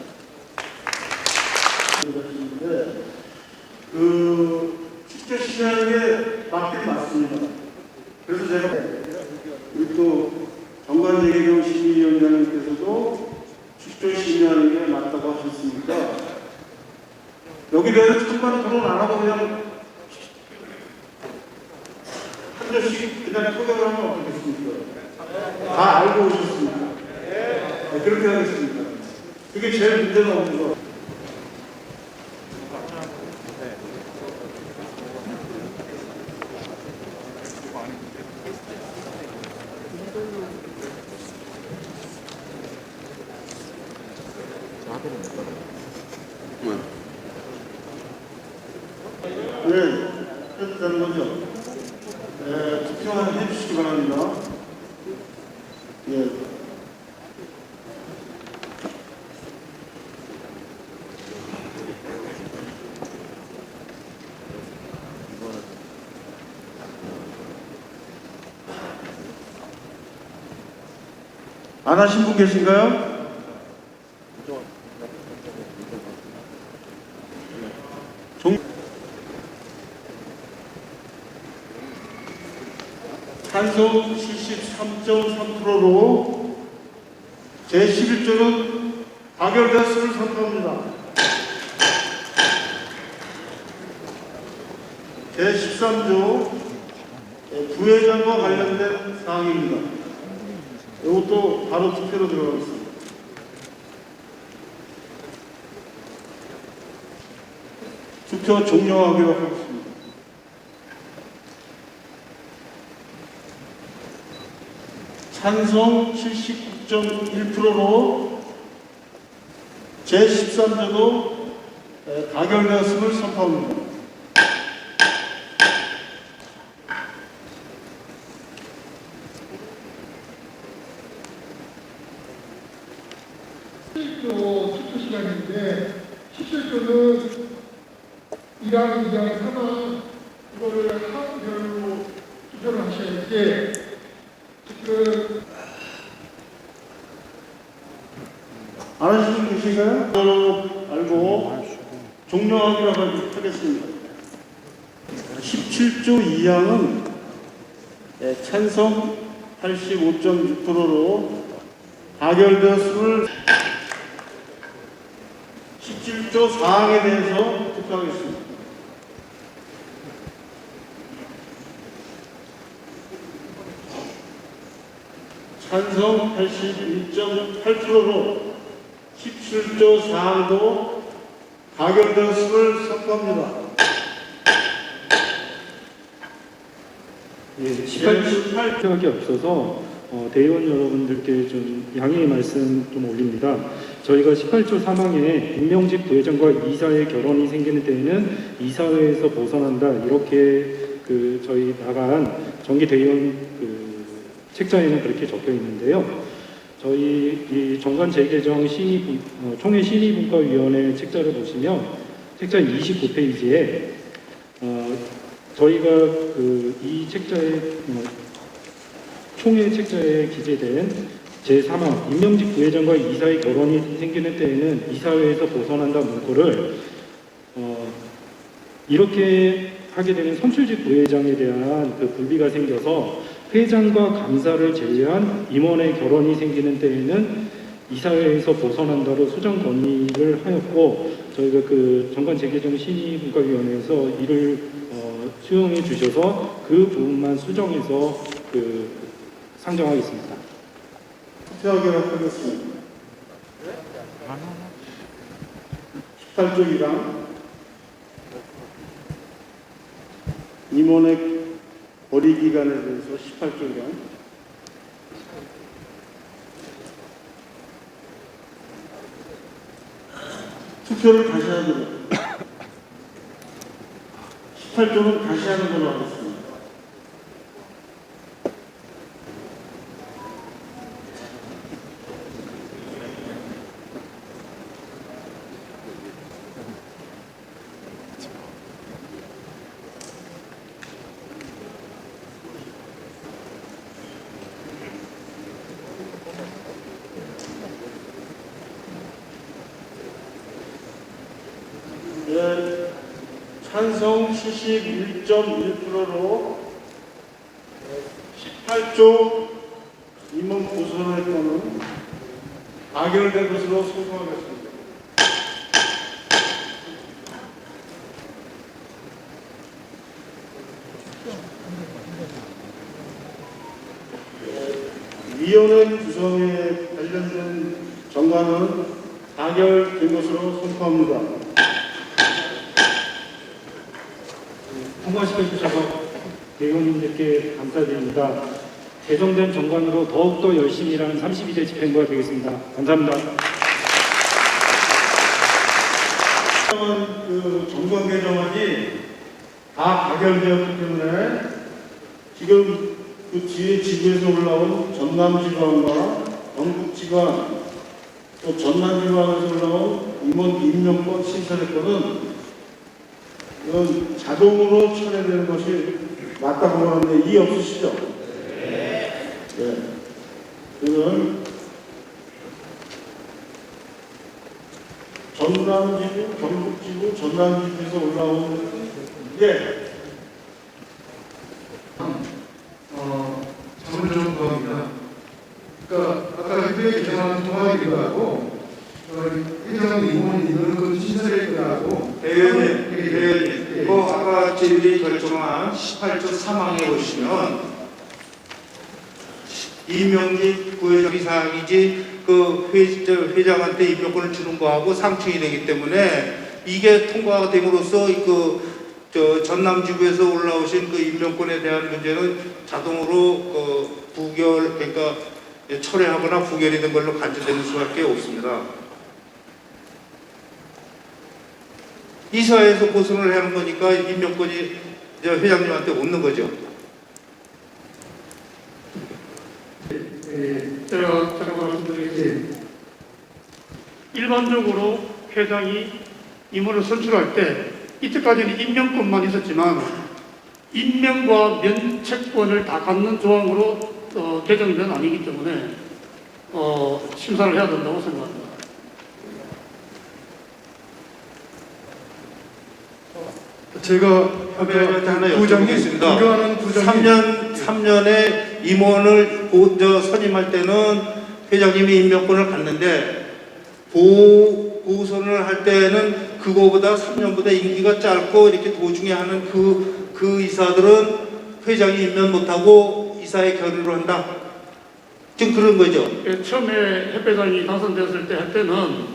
그 축조심의하는 게 맞긴 맞습니다. 그래서 제가 우리 또 정관예경 심의위원장님께서도 축조심의하는 게 맞다고 하셨으니까 여기 대해서 찬반 토론 안 하고 그냥 한 절씩 그냥 토론을 하면 어떻겠습니까? 다 알고 오셨습니까? 네, 그렇게 하겠습니다. 그게 제일 문제가 없는 거. 네, 해도 되는 거죠? 네, 투표만 해주시기 바랍니다. 예. 안 하신 분 계신가요? 찬성 73.3%로 제11조는 가결되었음을 선포합니다. 제13조 부회장과 관련된 사항입니다. 이것도 바로 투표로 들어가겠습니다. 투표 종료하기로 하겠습니다. 찬성 79.1%로 제13조도 가결되었음을 선포합니다. 투표 시간인데 17조는 1항, 2항, 3항 이거를 항별로 투표를 하셔야지 안 하시는 분 계신가요? 알고 종료하기로 하겠습니다. 17조 2항은 찬성 85.6%로 가결되었음을 17조 4항에 대해서 투표하겠습니다. 찬성 81.8%로 17조 4항도 가결되었음을 선포합니다. 예, 18표가 없어서 대의원 여러분들께 좀 양해의 말씀 좀 올립니다. 저희가 18조 3항에 임명직 부회장과 이사의 결혼이 생기는 때에는 이사회에서 벗어난다 이렇게 저희 나간 정기 대의원 책자에는 그렇게 적혀 있는데요. 저희 이 정관 재개정 총회 심의분과위원회 책자를 보시면 책자 29페이지에 저희가 이 책자에 총회 책자에 기재된 제3항 임명직 부회장과 이사의 결혼이 생기는 때에는 이사회에서 벗어난다 문구를 이렇게 하게 되면 선출직 부회장에 대한 그 불비가 생겨서 회장과 감사를 제외한 임원의 결혼이 생기는 때에는 이사회에서 벗어난다로 수정 건의를 하였고 저희가 그 정관 재개정 심의분과위원회에서 이를 수용해 주셔서 그 부분만 수정해서 상정하겠습니다. 투표하도록 하겠습니다. 18조 1항 임원의 거리 기간에 대해서 18조 1항 투표를 다시 하도록 18조는 다시 하는 걸로 하겠습니다. 찬성 71.1%로 18조 임원 보선의 건은 가결된 것으로 선포하겠습니다. 위원회 구성에 관련된 정관은 가결된 것으로 선포합니다. 통과시켜 주셔서 대의원님들께 감사드립니다. 개정된 정관으로 더욱더 열심히 일하는 32대 집행부가 되겠습니다. 감사합니다. 그 정관 개정안이 다 가결되었기 때문에 지금 그 뒤에 지구에서 올라온 전남지관과 영국지관 또 전남지관에서 올라온 임원 임명권 신설권은 이건 자동으로 처리되는 것이 맞다고 하는데 이의 없으시죠? 네. 이건 전남지구, 경북지구, 전남지구에서 올라온 잠을 좀 구합니다. 그러니까 아까 협의회 개정안 통화하기도 하고 회장 임원이 있는 그 신설에 하고 대의원님, 그 아까 저희들이 결정한 18조 3항에 보시면 임명직 부회장 이상이지 그 회장한테 임명권을 주는 거하고 상충이 되기 때문에 이게 통과가 됨으로써 전남지구에서 올라오신 그 임명권에 대한 문제는 자동으로 부결 그러니까 철회하거나 부결이 된 걸로 간주되는 수밖에 없습니다. 이사회에서 고선을 하는 거니까 임명권이 회장님한테 없는 거죠. 제가 말씀드리겠습니다. 일반적으로 회장이 임원을 선출할 때 이때까지는 임명권만 있었지만 임명과 면책권을 다 갖는 조항으로 개정된 아니기 때문에 심사를 해야 된다고 생각합니다. 제가 협의회한테 하나 여쭤보겠습니다. 3년에 임원을 선임할 때는 회장님이 임명권을 갖는데 보선을 할 때는 그거보다 3년보다 임기가 짧고 이렇게 도중에 하는 그 이사들은 회장이 임명 못하고 이사의 결의로 한다. 지금 그런 거죠. 처음에 협회장이 당선되었을 때 할 때는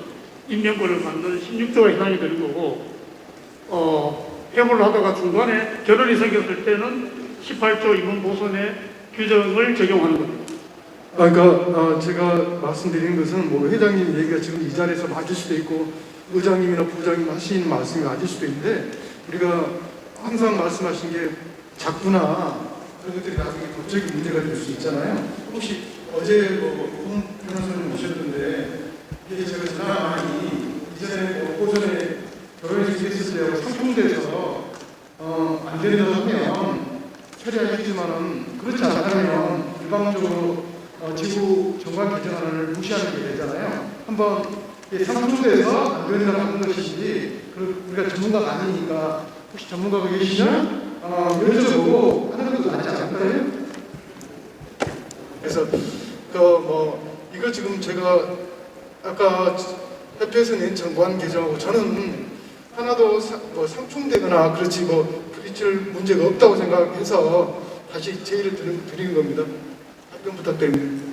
임명권을 받는 16조가 해당이 되는 거고 회부를 하다가 중간에 결혼이 생겼을 때는 18조 임원 보선의 규정을 적용하는 겁니다. 그러니까 제가 말씀드리는 것은 뭐 회장님 얘기가 지금 이 자리에서 맞을 수도 있고 의장님이나 부장님 하시는 말씀이 맞을 수도 있는데 우리가 항상 말씀하신 게 작구나 그런 것들이 나중에 법적인 문제가 될 수 있잖아요. 혹시 어제 변호사님 오셨는데 이게 제가 지난번에 이전에 오전에 결혼식 했을 때 상품대에서 안 된다고 하면 처리하겠지만은 그렇지 않다면 일방적으로 지구 정관 개정안을 무시하는 게 되잖아요. 한번 상품대에서 안 된다고 하는 것인지 우리가 전문가가 아니니까 혹시 전문가가 계시면 여쭤보고 하는 것도 낫지 않을까요? 그래서 이거 지금 제가 아까 협회에서 낸 정관 개정하고 저는 하나도 상충되거나 그렇지 부딪힐 문제가 없다고 생각해서 다시 제의를 드리는 겁니다. 답변 부탁드립니다.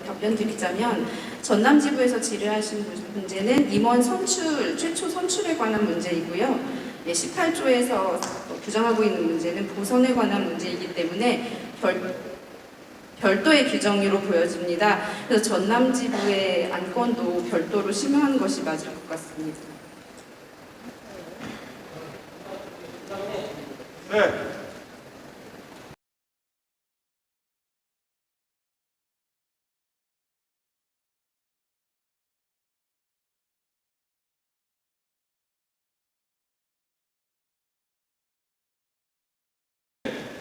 답변 드리자면 전남지부에서 질의하신 문제는 임원 선출, 최초 선출에 관한 문제이고요. 18조에서 규정하고 있는 문제는 보선에 관한 문제이기 때문에 별도의 규정으로 보여집니다. 그래서 전남지부의 안건도 별도로 심의하는 것이 맞을 것 같습니다. 네.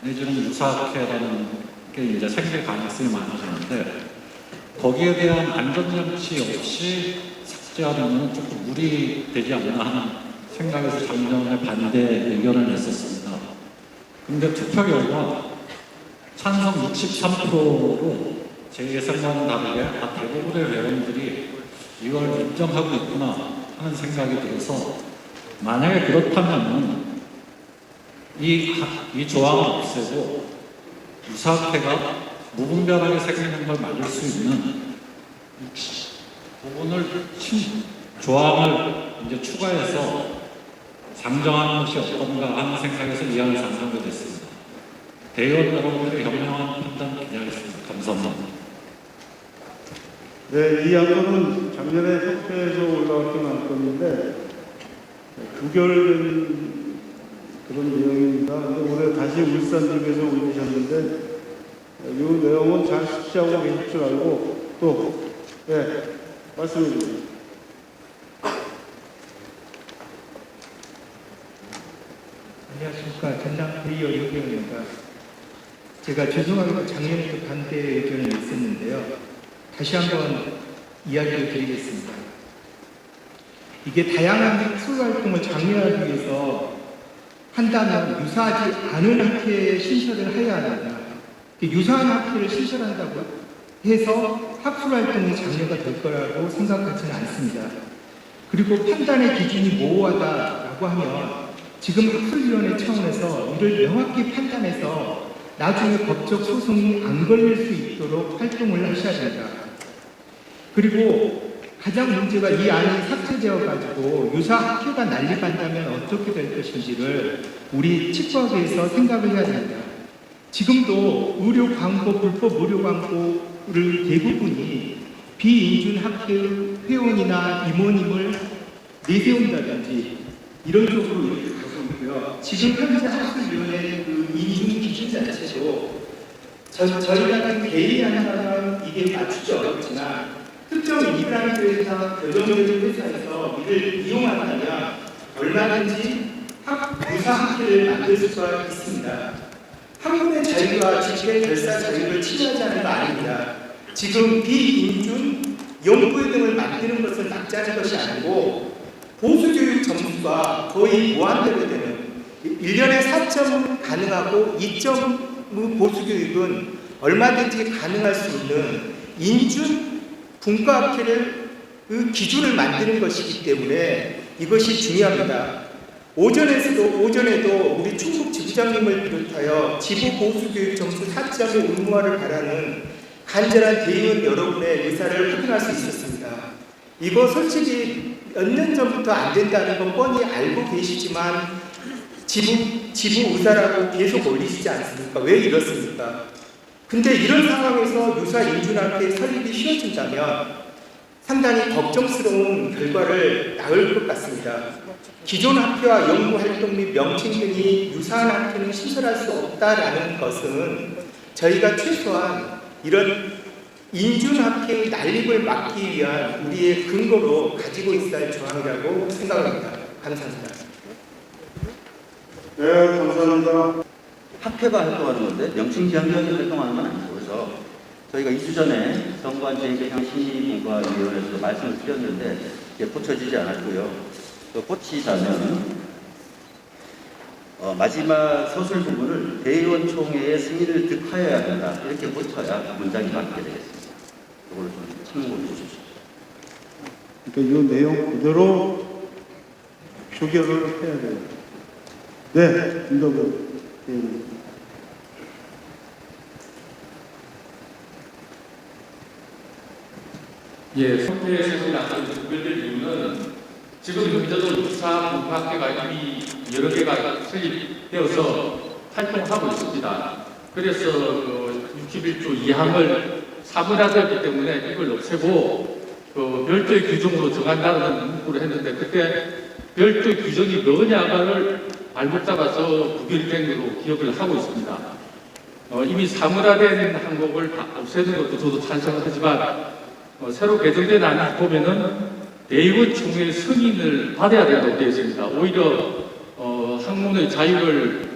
내지는 유사학회라는 게 이제 생길 가능성이 많아졌는데 거기에 대한 안전장치 없이 삭제하는 것은 조금 무리되지 않나 하는 생각에서 작년에 반대 의견을 냈었습니다. 근데 투표 결과 찬성 63%로 제 예상과는 다르게 대부분의 회원들이 이걸 인정하고 있구나 하는 생각이 들어서 만약에 그렇다면 이 조항을 없애고 유사학회가 무분별하게 생기는 걸 막을 수 있는 부분을 조항을 이제 추가해서 상정하는 것이 어떤가 하는 생각에서 이 안을 상정하게 됐습니다. 대의원 여러분들의 현명한 판단 기대하겠습니다. 감사합니다. 네, 이 안건은 작년에 협회에서 올라왔던 안건인데 부결된 그런 내용입니다. 근데 올해 다시 울산집에서 올리셨는데 이 내용은 잘 숙지하고 계실 줄 알고 또 말씀해 주세요. 안녕하십니까. 전남 대의원 유경입니다. 제가 죄송하게도 작년에도 반대 의견을 냈었는데요. 다시 한번 이야기를 드리겠습니다. 이게 다양한 학술 활동을 장려하기 위해서 한다면 유사하지 않은 학회에 신설을 해야 합니다. 유사한 학회를 신설한다고 해서 학술 활동이 장려가 될 거라고 생각하지는 않습니다. 그리고 판단의 기준이 모호하다라고 하면 지금 학술위원회 차원에서 이를 명확히 판단해서 나중에 법적 소송이 안 걸릴 수 있도록 활동을 하셔야 됩니다. 그리고 가장 문제가 이 안이 삭제되어 가지고 유사 학회가 난립한다면 어떻게 될 것인지를 우리 치과학에서 생각을 해야 됩니다. 지금도 의료 광고, 불법 의료 광고를 대부분이 비인준 학회 회원이나 임원님을 내세운다든지 이런 쪽으로 이렇게 가고 있고요. 지금 현재 학술위원회 그 인준 기준 자체도 저희가 개인하는 사람은 이게 맞추기 어렵지만 특정 이브라이트에서 결정적인 회사에서 이를 이용한다면 얼마든지 유사 학회를 만들 수가 있습니다. 학문의 자유와 집회 결사 자유를 침해하지 않는 거 아닙니다. 지금 비인준 연구회 등을 만드는 것을 막자는 것이 아니고 보수교육 점수가 거의 무한대로 되는 1년에 4점 가능하고 2점 보수교육은 얼마든지 가능할 수 있는 인준 분과학회를 그 기준을 만드는 것이기 때문에 이것이 중요합니다. 오전에도 우리 충북 지부장님을 비롯하여 지부 보수교육 점수 4점의 의무화를 바라는 간절한 대의원 여러분의 의사를 확인할 수 있었습니다. 이거 솔직히 몇 년 전부터 안 된다는 건 뻔히 알고 계시지만 지부 의사라고 계속 올리시지 않습니까? 왜 이렇습니까? 근데 이런 상황에서 유사 인준학회 설립이 쉬워진다면 상당히 걱정스러운 결과를 낳을 것 같습니다. 기존 학회와 연구활동 및 명칭 등이 유사한 학회는 신설할 수 없다라는 것은 저희가 최소한 이런 인준학회의 난립을 막기 위한 우리의 근거로 가지고 있어야 할 조항이라고 생각합니다. 감사합니다. 네, 감사합니다. 학회가 활동하는 건데 명칭지향적인 활동하는 건 아니죠. 그래서 저희가 2주 전에 정관제개정 심의분과위원회에서 말씀을 드렸는데 이게 고쳐지지 않았고요. 또 고치자면 마지막 서술 부분을 대의원 총회의 승인을 득하여야 된다. 이렇게 고쳐야 문장이 맞게 되겠습니다. 이걸 좀 참고해 주십시오. 그러니까 이 내용 그대로 표결을 해야 돼요. 네, 김덕은 의원님. 예, 성태에서 나쁜 특별된 이유는 지금 현재도 육사 분파학회가 이미 여러 개가 설립되어서 활동하고 있습니다. 그래서 61조 2항을 사문화되었기 때문에 이걸 없애고 별도의 규정으로 정한다는 문구를 했는데 그때 별도의 규정이 뭐냐를 알못 잡아서 부결된 걸로 기억을 하고 있습니다. 이미 사문화된 항목을 없애는 것도 저도 찬성을 하지만 새로 개정된 안을 보면은 대의원 총회의 승인을 받아야 된다고 되어 있습니다. 오히려 학문의 자유를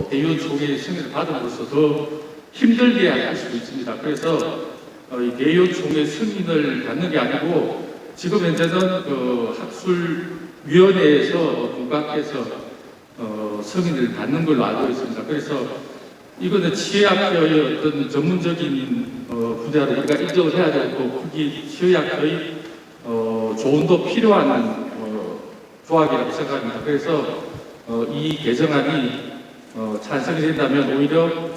대의원 총회의 승인을 받음으로써 더 힘들게 할 수도 있습니다. 그래서 이 대의원 총회 승인을 받는 게 아니고 지금 현재는 학술위원회에서 분과께서 승인을 받는 걸로 알고 있습니다. 그래서 이거는 치의학회의 어떤 전문적인 분야를 우리가 인정을 해야 되고 거기 치의학회의 조언도 필요한 조합이라고 생각합니다. 그래서 이 개정안이 찬성이 된다면 오히려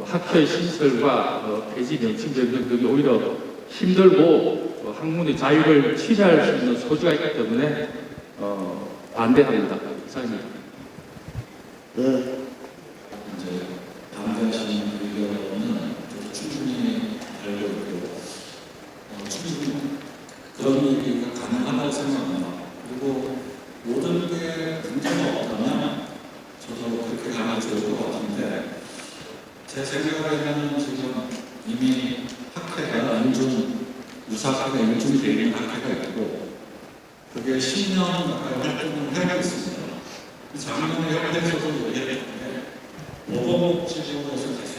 학회의 신설과 폐지 명칭 변경 등이 오히려 힘들고 학문의 자유를 침해할 수 있는 소지가 있기 때문에 반대합니다. 이상입니다. 네. 이제 반대하시는 의견은 충분히 알고 있고 충분히 그런 얘기가 가능하다고 생각합니다. 그리고 모든 게 문제가 없다면 저도 그렇게 가면 좋을 것 같은데 제 생각에는 지금 이미 학회가 유사학회가 인준이 되어 있는 학회가 있고 그게 10년 가까이 활동을 해오고 있습니다. 작년에 협회에서도 얘기했는데 모범지구에서 계속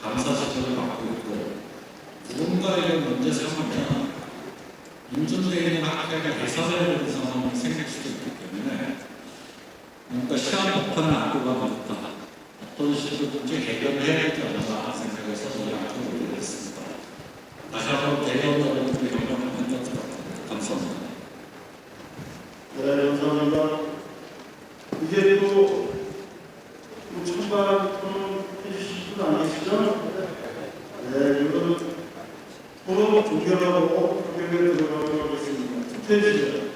감사 지적을 받고 있고 누군가 이런 문제 삼으면 인준되어 있는 학회가 예산을 상황이 생길 수도 있기 때문에 뭔가 시한 폭탄을 안고 가면 좋다. 어떤 식으로든지 해결을 해야 되지 않나 생각해서 이 학회를 올렸습니다. 다시 한번 대의원들의 경험을 만들었습니다. 감사합니다. 네, 감사합니다. 이제 또 찬반 토론 해주실 분 아니시죠? 네, 이거는 토론 종결하고 표결에 들어가도록 하겠습니다. 투표해 주세요.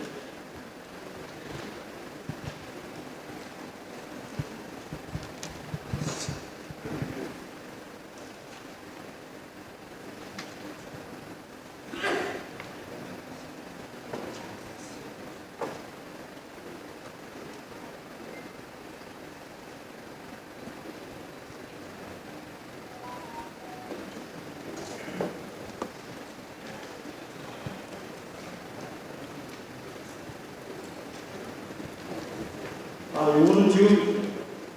요거는 지금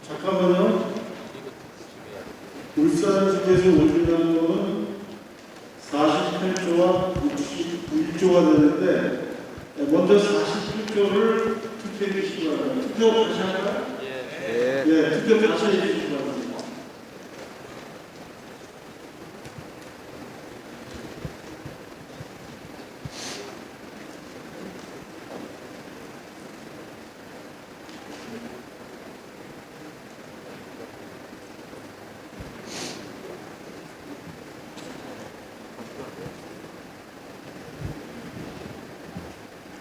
잠깐만요. 울산시에서 오준다는 거는 48조와 61조가 되는데 먼저 41조를 투표해 주시기 바랍니다. 투표 다시 할까요? 예, 투표 다시 해 주시기 바랍니다.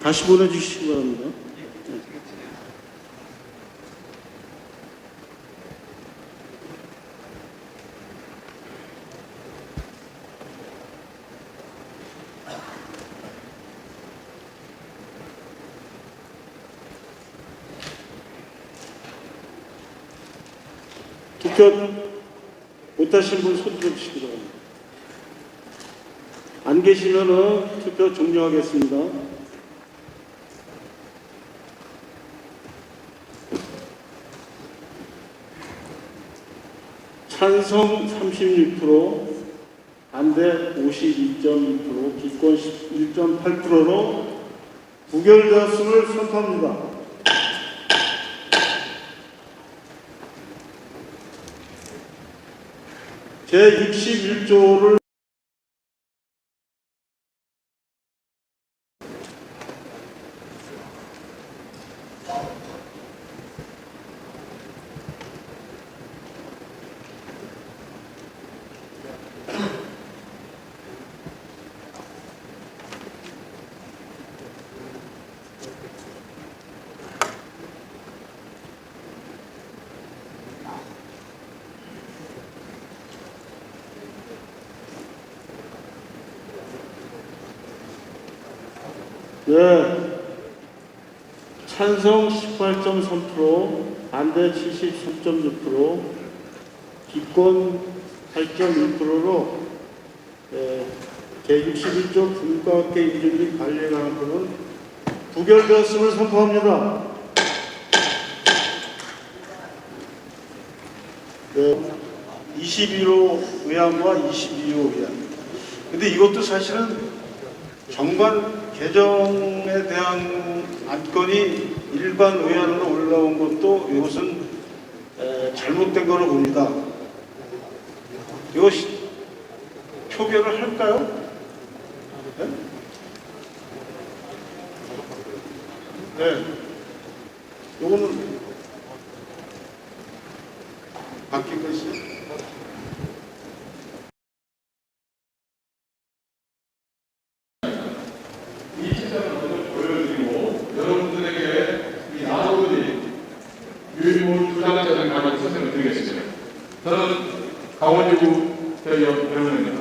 다시 보내주시기 바랍니다. 투표 못하신 분 손 들어주시기 바랍니다. 안 계시면은 투표 종료하겠습니다. 찬성 36%, 반대 52.2%, 기권 1.8%로 부결되었음을 선포합니다. 제61조를 찬성 18.3%, 반대 73.6%, 기권 8.1%로 제61조 분과학계 인증 및 관리에 관한 법은 부결되었음을 선포합니다. 21호 의안과 22호 의안. 근데 이것도 사실은 정관 개정에 대한 안건이 일반 의안으로 올라온 것도 이것은 잘못된 거로 봅니다. 이거 표결을 할까요? 네? 네. 요거는 바뀐 거 있어요? 이 책자를 먼저 보여드리고 여러분들에게 이 나로들이 유일무이 주장자를 가지고 설명을 드리겠습니다. 저는 강원지구 대의원 배우입니다.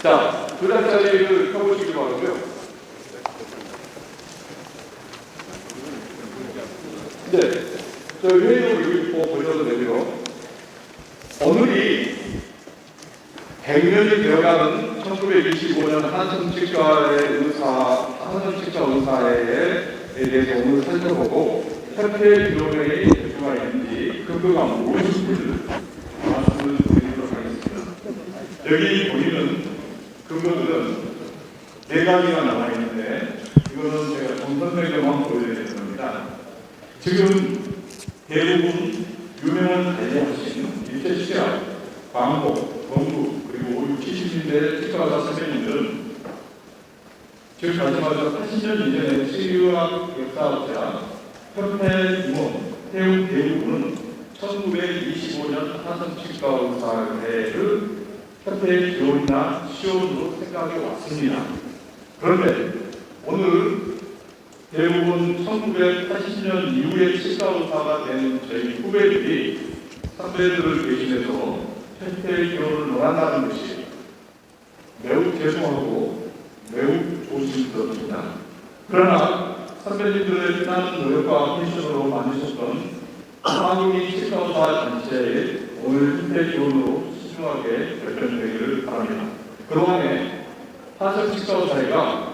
자, 주장자리를 펴보시기 바라고요. 네, 저 회의록을 읽고 보셔도 되고요. 오늘이 100년이 되어가는 1925년 한성치과 의사회에 대해서 오늘 살펴보고 협회 기록의 대표가 있는지 근거가 무엇인지를 말씀을 드리도록 하겠습니다. 여기 보이는 근거들은 4가지가 나와 있는데 이거는 제가 정선생님만 보여드리는 겁니다. 지금 대부분 유명한 관리하신 일제시대학, 광복, 건국 그리고 60, 70년대 치과의사 선생님들은 지금 말씀하신 80년 이전의 치의학 역사학자 협회 임원 태웅 대부분은 1925년 한성치과의사회를 협회의 기원이나 시원으로 생각해 왔습니다. 그런데 오늘 대부분 1980년 이후에 치과의사가 된 저희 후배들이 선배들을 대신해서 협회의 기원을 논한다는 것이 매우 죄송하고 매우 조심스럽습니다. 그러나 선배님들의 피난 노력과 미션으로 만드셨던 한국인 치과의사 단체의 오늘 협회 기원으로 신중하게 결정되기를 바랍니다. 그동안에 한성치과의사회가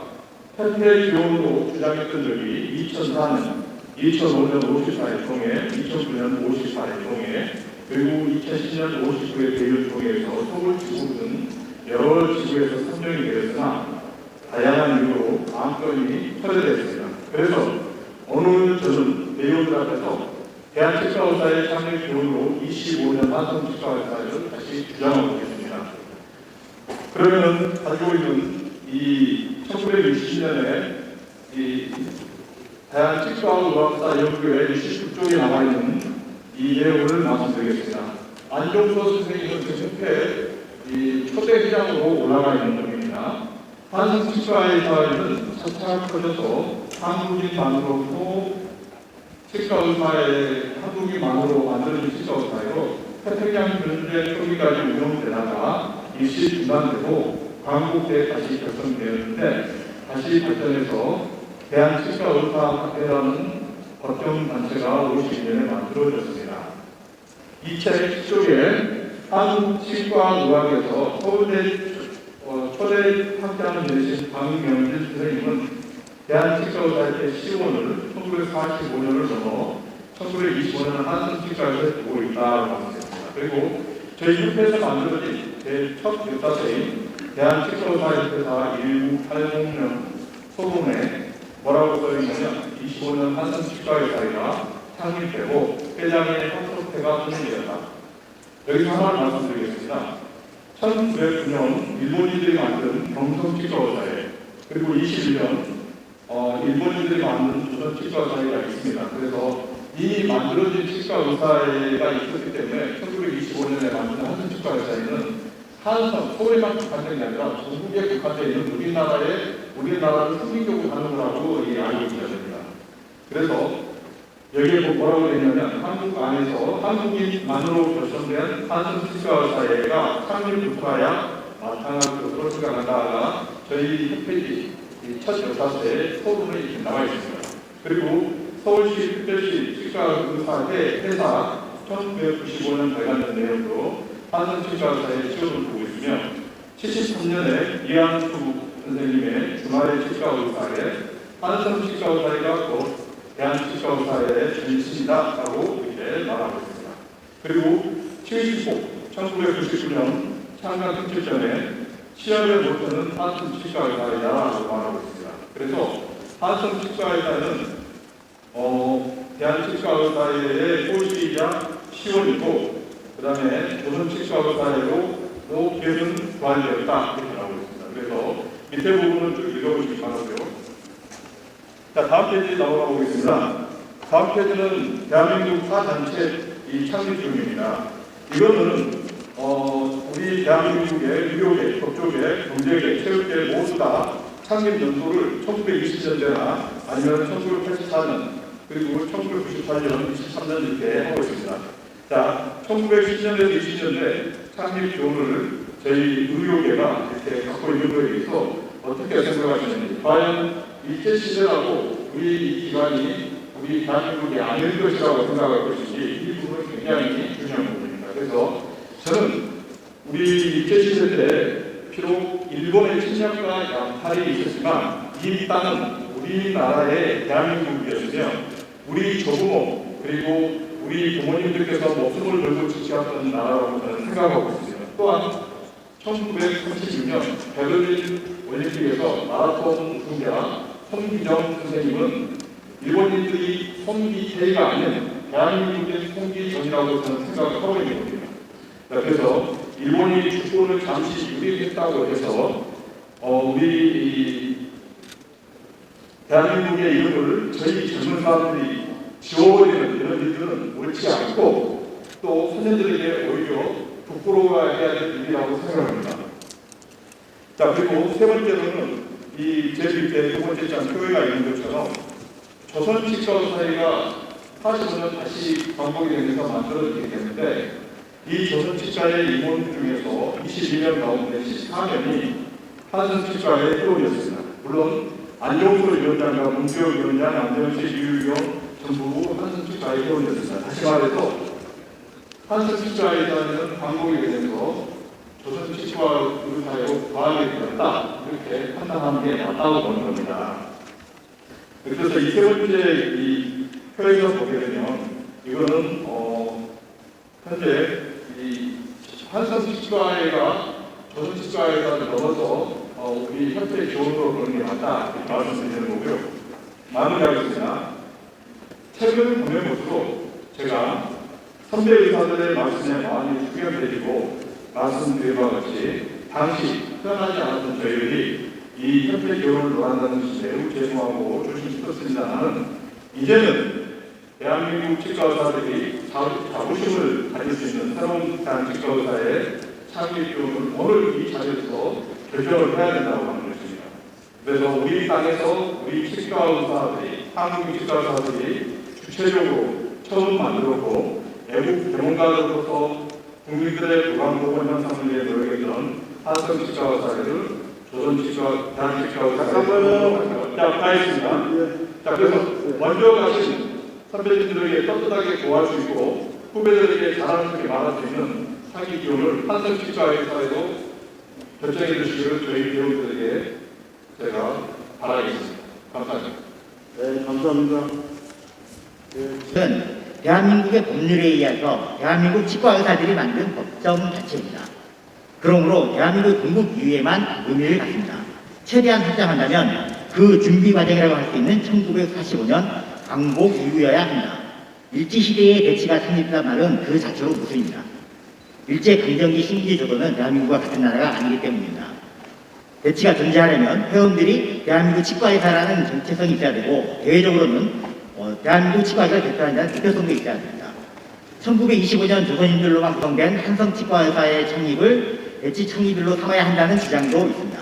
협회 기원으로 주장했던 적이 2004년, 2005년 54회 통해, 2009년 58회 통해, 그리고 2010년 59회 대의원 통해서 서울지구 등 여러 지구에서 선정이 되었으나 다양한 이유로 안건이 철회됐습니다. 그래서 오늘 저는 대의원들 앞에서 대한치과의사의 창립 기원으로 25년 한성치과의사를 다시 주장하고 있습니다. 그러면 가지고 있는 이 1960년에 이 대한치과의학사 연구회 69쪽에 남아있는 이 내용을 말씀드리겠습니다. 안종서 선생님은 지금 협회 이 초대 회장으로 올라가 있는 분입니다. 한성치과의사회는 차차 커져서 한국인만으로도 치과의사의 한국인만으로 만들어진 치과의사회로 태평양 전쟁 초기까지 운영되다가 일시 중단되고 광복 때 다시 결성되었는데 다시 발전해서 대한치과의사학회라는 법정단체가 52년에 만들어졌습니다. 이 책 속에 한국치과의학에서 서울대 초대 함께하는 대신 박명길 선생님은 대한치과의사협회 시원을 1945년을 넘어 1925년을 한성치과에서 두고 있다고 하셨습니다. 그리고 저희 협회에서 만들어진 제첫 역사서인 대한치과의사협회사 1980년 소문에 뭐라고 써있냐면 25년 한성치과의사회가 창립되고 회장의 한석회가 선임되었다. 여기서 하나를 말씀드리겠습니다. 1909년 일본인들이 만든 경성치과의사회, 그리고 21년 일본인들이 만든 조선치과의사회가 있습니다. 그래서 이 만들어진 치과의사회가 있었기 때문에 1925년에 만든 한성치과의사회는 한성, 서울에만 국한된 게 아니라 전국에 국한되어 있는 우리나라를 국민적으로 하는 거라고 알고 있어야 됩니다. 그래서 여기에 뭐라고 되어 있냐면 한국 안에서 한국인만으로 결성된 한성치과의사회가 창립부터야 마땅할 것으로 생각한다가 저희 홈페이지 첫 역사서에 서론에 이렇게 나와 있습니다. 그리고 서울시 특별시 치과의사회 회사 1995년 발간된 내용으로 한성치과의사회 시험을 보고 있으며 73년에 이한수 선생님의 주말의 치과의사회 한성치과의사회가 곧 대한치과의사회의 전신이다라고 이렇게 말하고 있습니다. 그리고 1999년 창간 17전에 시합에 못하는 한성치과의사회다라고 말하고 있습니다. 그래서 한성치과의사회는 대한치과의사회의 소시이자 시원이고 그 다음에 조선치과의사회로 기획은 부활되었다 이렇게 나오고 있습니다. 그래서 밑에 부분은 쭉 읽어보시기 바라고요. 자, 다음 페이지 넘어가 보겠습니다. 다음 페이지는 대한민국 사단체 창립 중입니다. 이거는 우리 대한민국의 의료계, 법조계, 경제계, 체육계 모두 다 창립 연도를 1920년대나 아니면 1984년 그리고 1998년, 23년 이렇게 하고 있습니다. 자, 1910년에서 20년대 창립 기원을 저희 의료계가 이렇게 갖고 있는 거에 대해서 어떻게 생각하시는지, 과연 일제시대라고 우리 이 기관이 우리 대한민국이 아닌 것이라고 생각할 것인지 이 부분은 굉장히 중요한 부분입니다. 그래서 저는 우리 일제시대 때 비록 일본의 침략과 약탈이 있었지만 이 땅은 우리나라의 대한민국이었으며 우리 조부모 그리고 우리 부모님들께서 목숨을 걸고 지켜왔던 나라라고 저는 생각하고 있습니다. 또한 1936년 베를린 올림픽에서 마라톤 우승자 손기정 선생님은 일본인들이 손기태가 아닌 대한민국의 손기정이라고 저는 생각을 하고 있는 겁니다. 그래서 일본이 주권을 잠시 유리했다고 해서 우리 대한민국의 이름을 저희 젊은 사람들이 지워버리는 이런 일들은 옳지 않고 또 소년들에게 오히려 부끄러워해야 될 일이라고 생각합니다. 자, 그리고 세 번째로는 이 제 밑에 두 번째 장 표회가 있는 것처럼 조선치과의사회가 85년 다시 광복이 되면서 만들어지게 됐는데 이 조선치과의 임원 중에서 22년 가운데 14년이 한성치과의 회원이었습니다. 물론 안종서 위원장과 문규혁 위원장, 안정식, 유유경 전부 한성치과의 회원이었습니다. 다시 말해서 한성치과의사회는 광복이 되면서 조선치과의사회로 과하게 되었다 이렇게 판단하는 게 맞다고 보는 겁니다. 그래서 이 세 번째 이 표에서 보게 되면 이거는 현재 이 한성치과회가 조선치과회가 넘어서 우리 협회 지원으로 보는 게 맞다 이렇게 말씀드리는 거고요. 마무리하겠습니다. 최근 보면부터 제가 선배 의사들의 말씀에 많이 수렴드리고 말씀드린 바와 같이 당시 태어나지 않았던 저희들이 이 협회 기원을 논한다는 것이 매우 죄송하고 조심스럽습니다만 이제는 대한민국 치과의사들이 자부심을 가질 수 있는 새로운 대한치과의사의 창립 기원을 오늘 이 자리에서 결정을 해야 된다고 하는 것입니다. 그래서 우리 땅에서 우리 치과의사들이 한국 치과의사들이 주체적으로 처음 만들었고 외국 전문가로서 국민들의 건강보건 향상을 위해 노력했던 한성치과의사를 조선치과, 대한치과의사를 가겠습니다. 자, 그래서 먼저 가신 선배님들에게 떳떳하게 구할 수 있고 후배들에게 자랑스럽게 말할 수 있는 상위 기원을 한성치과의사에도 결정해 주시기를 저희 배우들에게 제가 바라겠습니다. 감사합니다. 네, 감사합니다. 은 대한민국의 법률에 의해서 대한민국 치과 의사들이 만든 법정 자체입니다. 그러므로 대한민국 건국 이후에만 의미를 갖습니다. 최대한 확장한다면 그 준비 과정이라고 할 수 있는 1945년 광복 이후여야 합니다. 일제시대의 대치가 성립된 말은 그 자체로 무수입니다. 일제강점기 신기조도는 대한민국과 같은 나라가 아니기 때문입니다. 대치가 존재하려면 회원들이 대한민국 치과의사라는 정체성이 있어야 되고 대외적으로는 대한민국 치과의사를 대표한다는 대표성도 있어야 됩니다. 1925년 조선인들로만 구성된 한성치과의사의 창립을 대치 창립일로 삼아야 한다는 주장도 있습니다.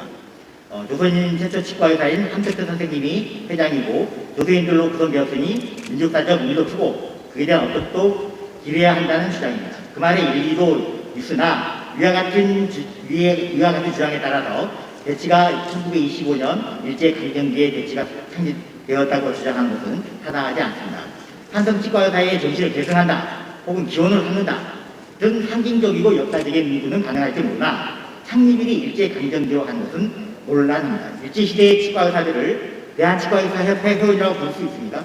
조선인 최초 치과의사인 함택대 선생님이 회장이고 조선인들로 구성되었으니 민족사적 의미도 크고 그에 대한 어떻도 기려야 한다는 주장입니다. 그 말에 일리도 있으나 위와 같은 주장에 따라서 대치가 1925년 일제강점기에 대치가 창립되었다고 주장한 것은 타당하지 않습니다. 한성치과의사의 정신을 계승한다 혹은 기원을 삼는다 등 상징적이고 역사적인 문구는 가능할지 모르나 창립일이 일제강점기로 한 것은 논란입니다. 일제시대의 치과의사들을 대한치과의사협회 회원이라고 부를 수 있습니까?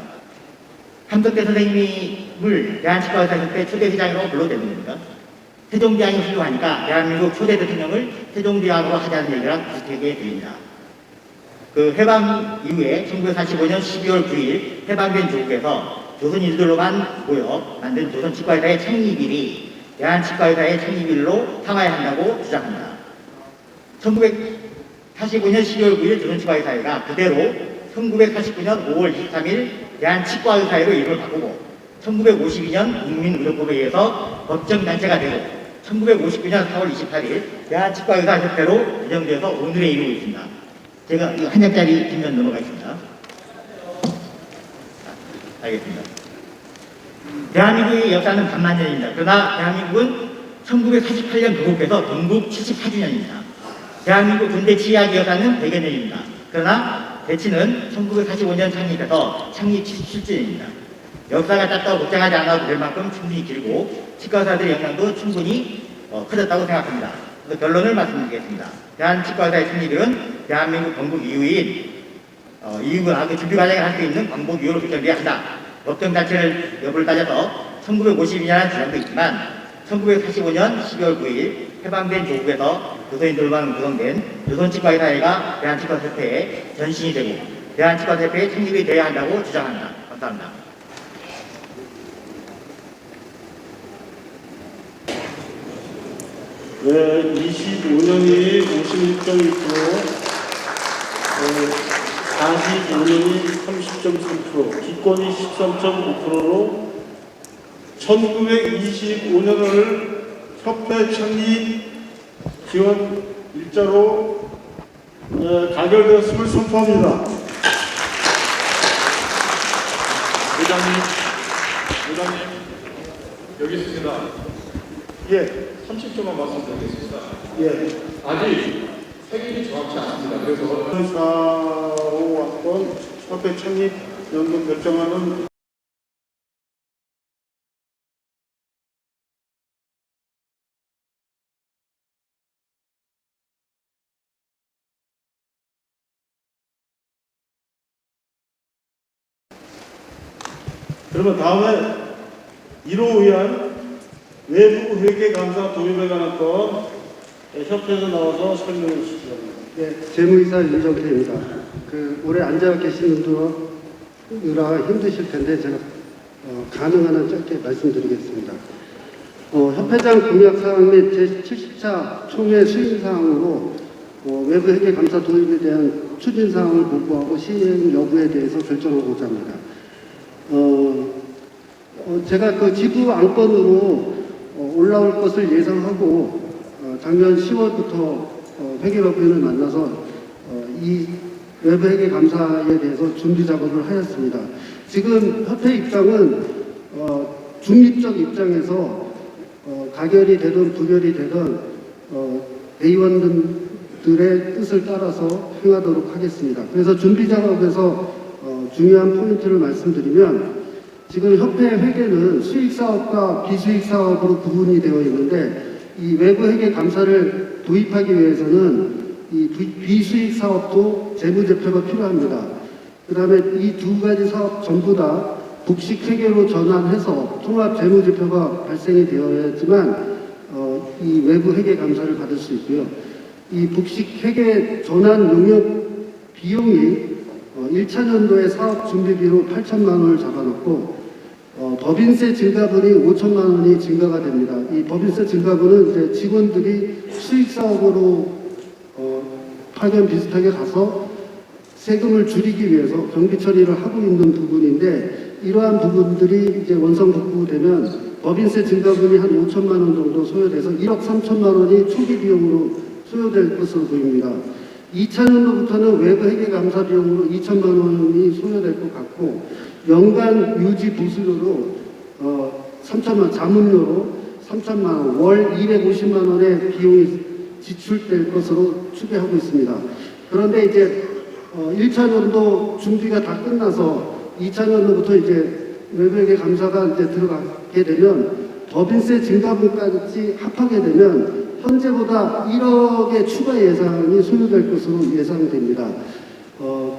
함덕대 선생님을 대한치과의사협회 초대회장이라고 불러도 되는 겁니까? 세종대왕이 훌륭하니까 대한민국 초대 대통령을 세종대왕으로 하자는 얘기랑 비슷하게 들립니다. 그 해방 이후에 1945년 12월 9일 해방된 조국에서 조선인들로만 모여 만든 조선치과의사의 창립일이 대한치과의사의 창립일로 삼아야 한다고 주장합니다. 1945년 12월 9일 조선치과의사회가 그대로 1949년 5월 23일 대한치과의사회로 이름을 바꾸고 1952년 국민의료법에 의해서 법정단체가 되고 1959년 4월 28일 대한치과의사협회로 지정되어서 오늘에 이르고 있습니다. 제가 이 한 장짜리 뒷면 넘어가겠습니다. 알겠습니다. 대한민국의 역사는 반만년입니다. 그러나 대한민국은 1948년 건국해서 건국 74주년입니다. 대한민국 군대 치약의 역사는 100여 년입니다. 그러나 대치는 1945년 창립해서 창립 77주년입니다. 역사가 짧다고 걱정하지 않아도 될 만큼 충분히 길고 치과의사들의 영향도 충분히 커졌다고 생각합니다. 그래서 결론을 말씀드리겠습니다. 대한치과의사의 창립일은 대한민국 건국 이후인 이후가 그 준비 과정을 할 수 있는 광복 이후로 결정돼야 한다. 법정 자체를 여부를 따져서 1952년이라는 주장도 있지만 1945년 12월 9일 해방된 조국에서 조선인들만 구성된 조선치과의사회가 대한치과협회의 전신이 되고 대한치과협회의 창립이 되어야 한다고 주장합니다. 감사합니다. 네, 25년이 56.2%, 45년이 30.3%, 기권이 13.5%로 1925년을 협회 창립 지원 일자로 가결되었음을 선포합니다. 회장님, 여기 있습니다. 예. 30초만 말씀드리겠습니다. 예. 아직 책임이 정확치 않습니다. 그래서 4호 왔던 협회 창립 연도 결정하는 그러면 다음에 이로 의한 외부 회계 감사 도입에 관한 건 협회에서 나와서 설명해 주시기 바랍니다. 네, 재무이사 윤정태입니다. 올해 앉아 계신 분들이라 힘드실 텐데 제가 가능한 한 짧게 말씀드리겠습니다. 협회장 공약사항 및 제70차 총회 수행사항으로 외부 회계 감사 도입에 대한 추진사항을 보고하고 시행 여부에 대해서 결정하고자 합니다. 제가 그 지부 안건으로 올라올 것을 예상하고 작년 10월부터 회계법인을 만나서 이 외부 회계 감사에 대해서 준비 작업을 하였습니다. 지금 협회 입장은 중립적 입장에서 가결이 되든 부결이 되든 대의원들의 뜻을 따라서 행하도록 하겠습니다. 그래서 준비 작업에서 중요한 포인트를 말씀드리면 지금 협회 회계는 수익사업과 비수익사업으로 구분이 되어 있는데 이 외부 회계 감사를 도입하기 위해서는 이 비수익 사업도 재무제표가 필요합니다. 그 다음에 이 두 가지 사업 전부 다 복식 회계로 전환해서 통합 재무제표가 발생이 되어야지만 이 외부 회계 감사를 받을 수 있고요. 이 복식 회계 전환 용역 비용이 1차년도에 사업 준비비로 8천만 원을 잡아놓고 법인세 증가분이 5천만 원이 증가가 됩니다. 이 법인세 증가분은 이제 직원들이 수익 사업으로 파견 비슷하게 가서 세금을 줄이기 위해서 경비 처리를 하고 있는 부분인데 이러한 부분들이 이제 원상복구되면 법인세 증가분이 한 5천만 원 정도 소요돼서 1억 3천만 원이 초기 비용으로 소요될 것으로 보입니다. 2차년도부터는 외부 회계 감사 비용으로 2천만 원이 소요될 것 같고 연간 유지 보수료로 3천만 원, 자문료로 3천만 원, 월 250만 원의 비용이 지출될 것으로 추계하고 있습니다. 그런데 이제 1차년도 준비가 다 끝나서 2차년도부터 이제 외부회계 감사가 이제 들어가게 되면 법인세 증가분까지 합하게 되면 현재보다 1억의 추가 예산이 소요될 것으로 예상됩니다.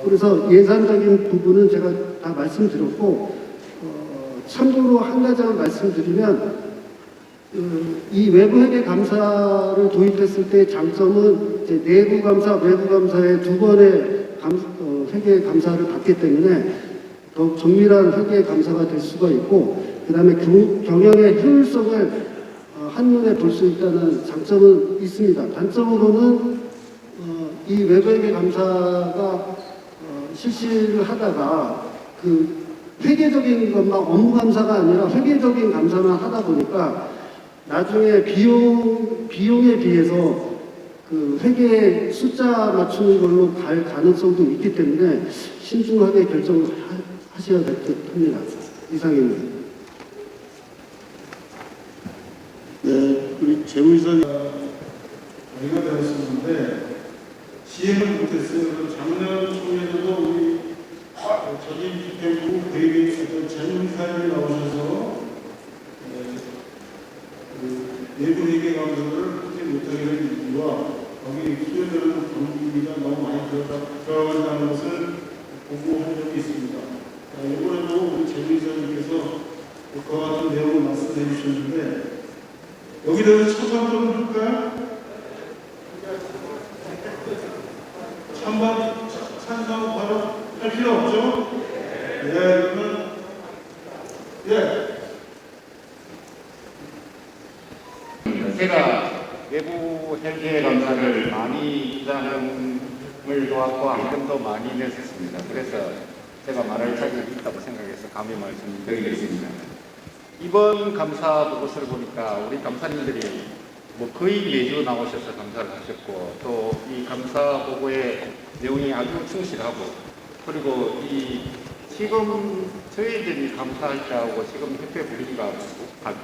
그래서 예산적인 부분은 제가 다 말씀드렸고 참고로 한 가지만 말씀드리면 이 외부회계 감사를 도입했을 때 장점은 이제 내부 감사, 외부 감사의 두 번의 회계 감사를 받기 때문에 더 정밀한 회계 감사가 될 수가 있고 그 다음에 경영의 효율성을 한눈에 볼 수 있다는 장점은 있습니다. 단점으로는 이 외부회계 감사가 실시를 하다가 그 회계적인 것만 업무 감사가 아니라 회계적인 감사만 하다 보니까 나중에 비용에 비해서 그 회계 숫자 맞추는 걸로 갈 가능성도 있기 때문에 신중하게 결정을 하셔야 될 듯 합니다. 이상입니다. 네, 우리 재무이사님 저희가 되었었는데 시행을 못했어요. 작년 총회에도 우리 전임 집행부 대위 재무이사님이 나오셔서 내부 회계 감사를 하지 못하게 된 이유와 거기 수요되는 경비가 너무 많이 들어간다는 것을 보고한 적이 있습니다. 이번에도 우리 재무이사님께서 그와 같은 내용을 말씀해 주셨는데 여기 대해서 첨삭 좀 해볼까요? 찬성 바로 할 필요 없죠? 예, 그러면 예. 제가 외부 회계 감사를 많이 기자님을 도왔고 안건도 많이 냈었습니다. 그래서 제가 말할 자격이 있다고 생각해서 감히 말씀드리겠습니다. 이번 감사 보고서를 보니까 우리 감사님들이 뭐 거의 매주 나오셔서 감사를 하셨고 또 이 감사 보고의 내용이 아주 충실하고 그리고 이 지금 저희들이 감사할 때하고 지금 협회 분위기가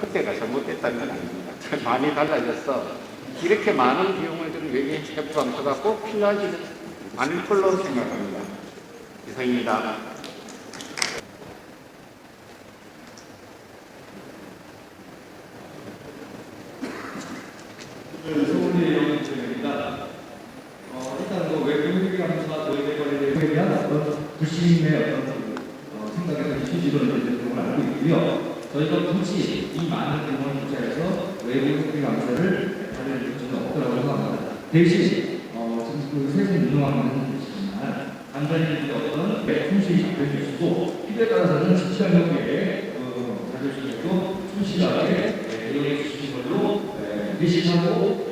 그때가 잘못됐다는 건 아닙니다. 많이 달라져서 이렇게 많은 비용을 들인 외계 협회 감사가 꼭 필요하지 않을 걸로 생각합니다. 이상입니다. 서울의 영입니다. 일단 뭐 외부회계 감사 도입에 관련된 어떤 부심의 어떤 생각의 취지로 이제 알고 있고요. 저희가 굳이 이 많은 경험을 투자해서 외부회계 감사를 하는 필요는 없다고 생각합니다. 대신 지금 그 세금 운영하는 것이지만 간단히 어떤 품질이 잡혀주시고 필요에 따라서는 시장역에 가질 수 있고 충실하게 이용해 주시는 걸로 대신하고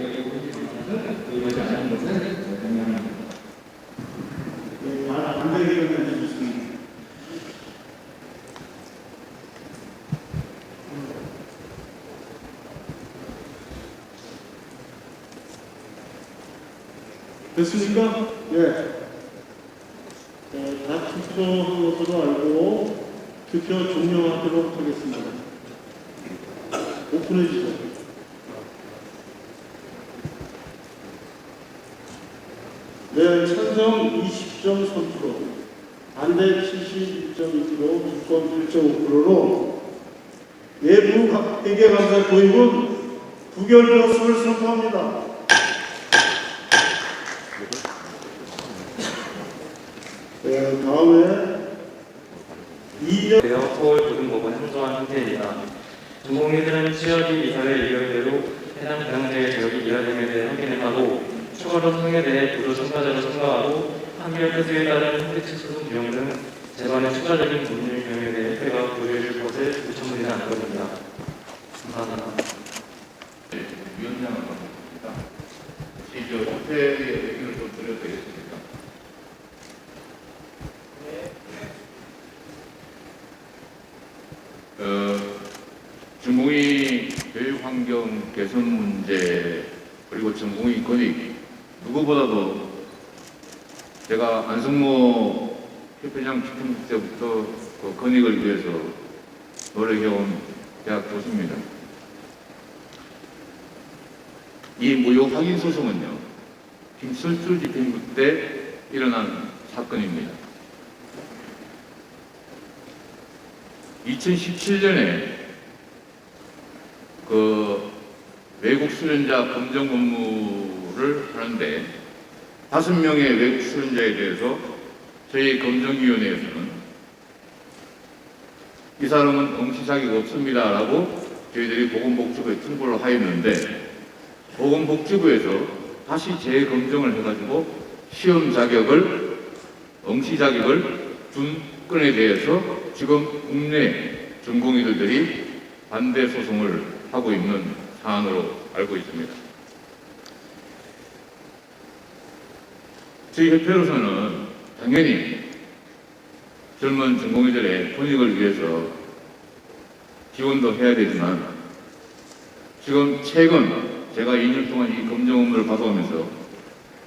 이러지 않는 것을 동의합니다. 반대 의견을 해주셨습니다. 됐습니까? 예. 다 투표한 것으로 알고 투표 종료하도록 하겠습니다. 오픈해 주세요. 네, 찬성 20.3%, 반대 71.2%, 불권 1.5%로 내부 회계 감사 도입은 부결 것을 선포합니다. 다음에 2년 서울고등법원 행정관 현재입니다. 전공의들은 취업이 이사회 의견대로 해당 대상자의 자격이 이하됨에 대해 확인을 하고 추가로 소송에 대해 부조 참가자로 참가하고 판결 패소에 따른 선택식 소송 비용 등 재반의 추가적인 법률 비용에 대해 회가 부여해줄 것을 요청드리는 안건입니다. 감사합니다. 위원장을 맡았습니다. 혹시 저 협회의 의견을 좀 드려도 되겠습니까? 전공의 교육 환경 개선 문제 그리고 전공의 권익 누구보다도 제가 안성모 협회장 집행 때부터 그 권익을 위해서 노력해온 대학 교수입니다. 이 무효 확인 소송은요, 김철수 집행부 때 일어난 사건입니다. 2017년에 그 외국 수련자 검정 업무를 하는데 5명의 외국 수련자에 대해서 저희 검정위원회에서는 이 사람은 응시 자격이 없습니다 라고 저희들이 보건복지부에 통보를 하였는데 보건복지부에서 다시 재검정을 해가지고 시험 자격을 응시 자격을 준 건에 대해서 지금 국내 전공의들이 반대 소송을 하고 있는 사안으로 알고 있습니다. 저희 협회로서는 당연히 젊은 전공의들의 권익을 위해서 지원도 해야 되지만 지금 최근 제가 2년 동안 이 검정 업무를 받아오면서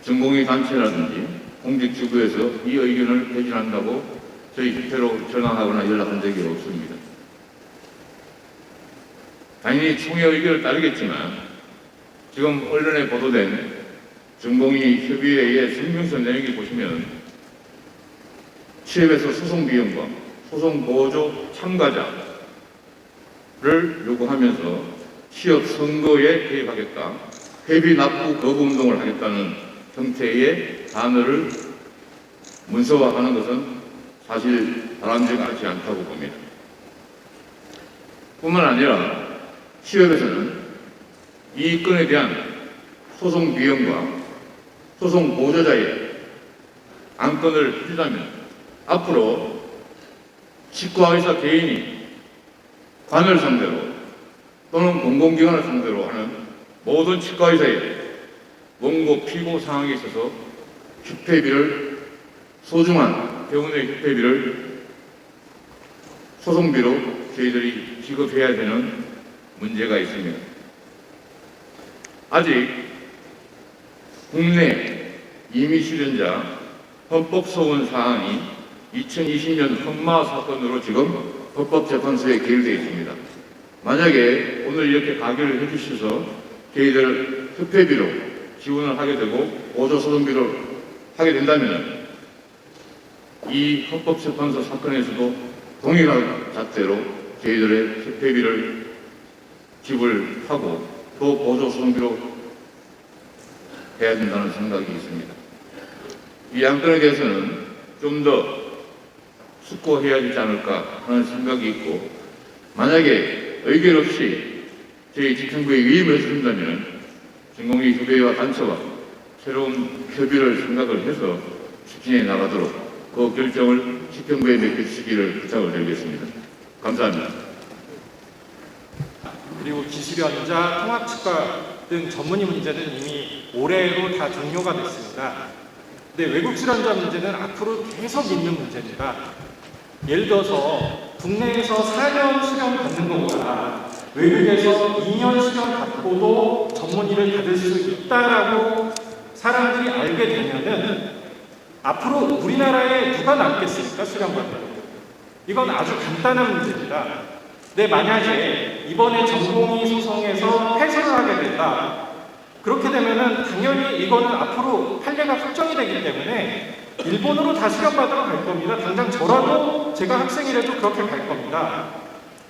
전공의 단체라든지 공직지구에서 이 의견을 개진한다고 저희 협회로 전화하거나 연락한 적이 없습니다. 당연히 총회 의견을 따르겠지만 지금 언론에 보도된 전공의 협의회의 성명서 내용을 보시면 취업에서 소송 비용과 소송 보조 참가자를 요구하면서 취업 선거에 개입하겠다, 회비 납부 거부 운동을 하겠다는 형태의 단어를 문서화하는 것은 사실 바람직하지 않다고 봅니다. 뿐만 아니라 취업에서는 이 건에 대한 소송 비용과 소송 보조자의 안건을 풀자면 앞으로 치과의사 개인이 관을 상대로 또는 공공기관을 상대로 하는 모든 치과의사의 원고 피고 상황에 있어서 휴폐비를 소중한 병원의 휴폐비를 소송비로 저희들이 지급해야 되는 문제가 있습니다. 아직 국내 임의수련자 헌법소원 사안이 2020년 흠마 사건으로 지금 헌법재판소에 계류되어 있습니다. 만약에 오늘 이렇게 가결을 해주셔서 저희들 협회비로 지원을 하게 되고 보조소송비로 하게 된다면 이 헌법재판소 사건에서도 동일한 잣대로 저희들의 협회비를 지불하고 또 보조소송비로 해야 된다는 생각이 있습니다. 이 안건에 대해서는 좀 더 숙고해야 되지 않을까 하는 생각이 있고, 만약에 의견 없이 저희 집행부에 위임을 해준다면 전공의 협의회와 단체와 새로운 협의를 생각을 해서 추진해 나가도록 그 결정을 집행부에 맡겨주시기를 부탁을 드리겠습니다. 감사합니다. 그리고 기술연자, 통합치과 등 전문의 문제는 이미 올해로 다 종료가 됐습니다. 근데 외국 수련자 문제는 앞으로 계속 있는 문제입니다. 예를 들어서 국내에서 4년 수련 받는 것보다 외국에서 2년 수련 받고도 전문의를 받을 수 있다라고 사람들이 알게 되면은 앞으로 우리나라에 누가 남겠습니까? 수련 받는 거. 이건 아주 간단한 문제입니다. 근데 만약에 이번에 전공의 소송에서 패소를 하게 된다. 그렇게 되면은 당연히 이거는 앞으로 판례가 확정이 되기 때문에 일본으로 다 수련받으러 갈 겁니다. 당장 저라도 제가 학생이라도 그렇게 갈 겁니다.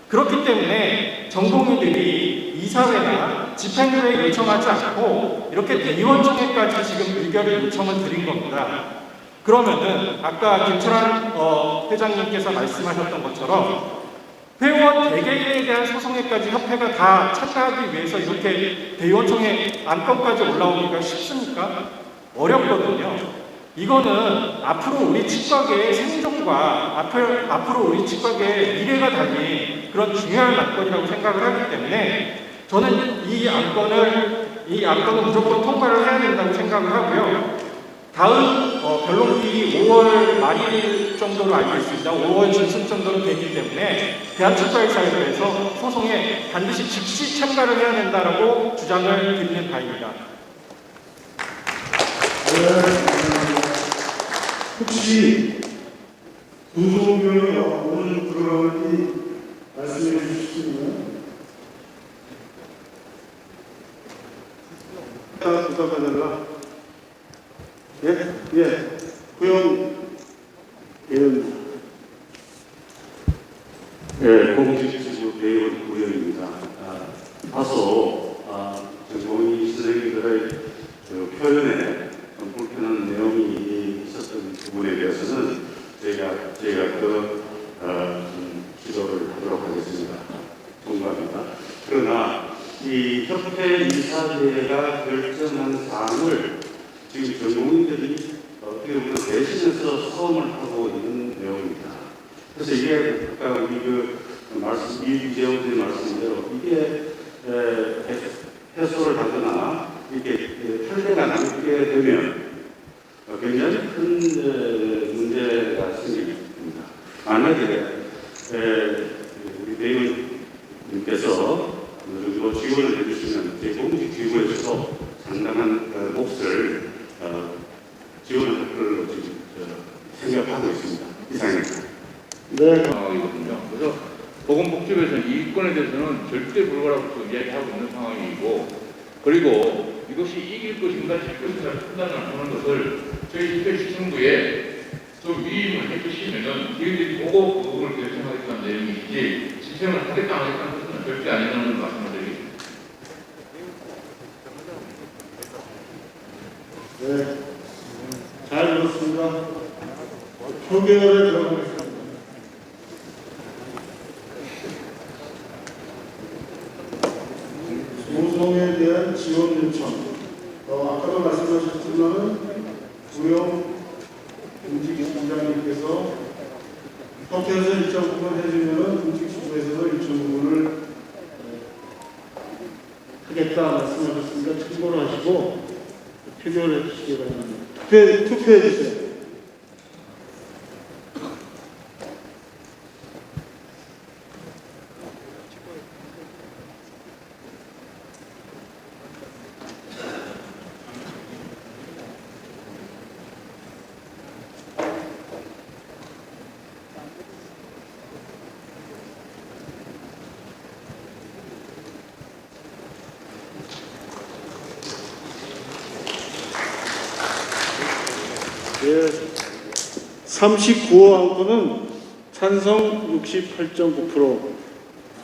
그렇기 때문에 전공의들이 이사회나 집행부에 요청하지 않고 이렇게 대의원총회까지 지금 의결을 요청을 드린 겁니다. 그러면은 아까 김철환 회장님께서 말씀하셨던 것처럼 회원 개개인에 대한 소송에까지 협회가 다 참가하기 위해서 이렇게 대의원총회 안건까지 올라오기가 쉽습니까? 어렵거든요. 이거는 앞으로 우리 치과계의 생존과 앞으로 우리 치과계의 미래가 달린 그런 중요한 안건이라고 생각을 하기 때문에 저는 이 안건은 무조건 통과를 해야 된다고 생각을 하고요. 다음 변론기일이 5월 말일 정도로 알고 있습니다. 5월 중순 정도로 되기 때문에 대한치과의사협회에서 소송에 반드시 즉시 참가를 해야 된다라고 주장을 드리는 바입니다. 혹시 구속명이 오늘 들어갈지 말씀해 주실 수 있나요? 부탁해달라. 예, 구영 의원. 네, 공직지구 대의원 구영입니다. 다소 정봉희 선생님들의 표현에 불편한 내용이 있었던 부분에 대해서는 제가 기도를 하도록 하겠습니다. 통과합니다. 그러나 이 협회 이사회가 결정한 사항을 지금 전공인들이 어떻게 보면 대신해서 서험을 하고 있는 내용입니다. 그래서 이게 아까 우리 이재원 선생님 말씀대로 이게 해소를 하거나 이렇게 탈대가 남게 되면 굉장히 큰 문제가 생깁니다. 만약에 우리 대의원님께서 어느 정도 지원을 해주시면 제 공직기구에서도 상당한 몫을 지원할 걸로 지금 생각하고 있습니다. 이상입니다. 네. 상황이거든요. 그래서 보건복지부에서는 이 건에 대해서는 절대 불가라고 이야기하고 있는 상황이고, 그리고 이것이 이길 것인가 질 것인가 판단을 하는 것을 저희 협회 시청부에 좀 위임을 해주시면은 저희들이 보고 그 부분을 결정하겠다는 내용이지 집행을 하겠다 안 하겠다는 것은 절대 아니라는 말씀을 드리겠습니다. 네, 잘 들었습니다. 표결에 들어가겠습니다. 소송에 대한 지원 요청. 아까도 말씀하셨지만 구영 공직기구장님께서 협회에서 일정 부분 해주면 공직기구에서도 일정 부분을 하겠다 말씀하셨으니까 참고를 하시고 표결해 주시기 바랍니다. 투표해 주세요. 예, 39호 안건은 찬성 68.9%,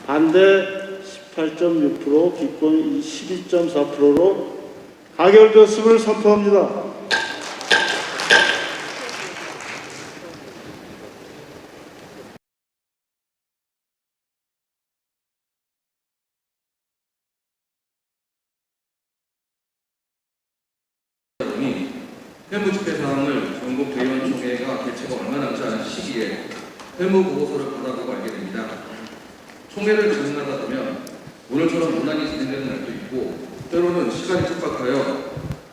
반대 18.6%, 기권 12.4%로 가결되었음을 선포합니다. 회무 집행 사항을 전국 대의원총회가 개최가 얼마 남지 않은 시기에 회무 보고서를 받아보고 알게 됩니다. 총회를 진행하다 보면 오늘처럼 논란이 진행되는 날도 있고, 때로는 시간이 촉박하여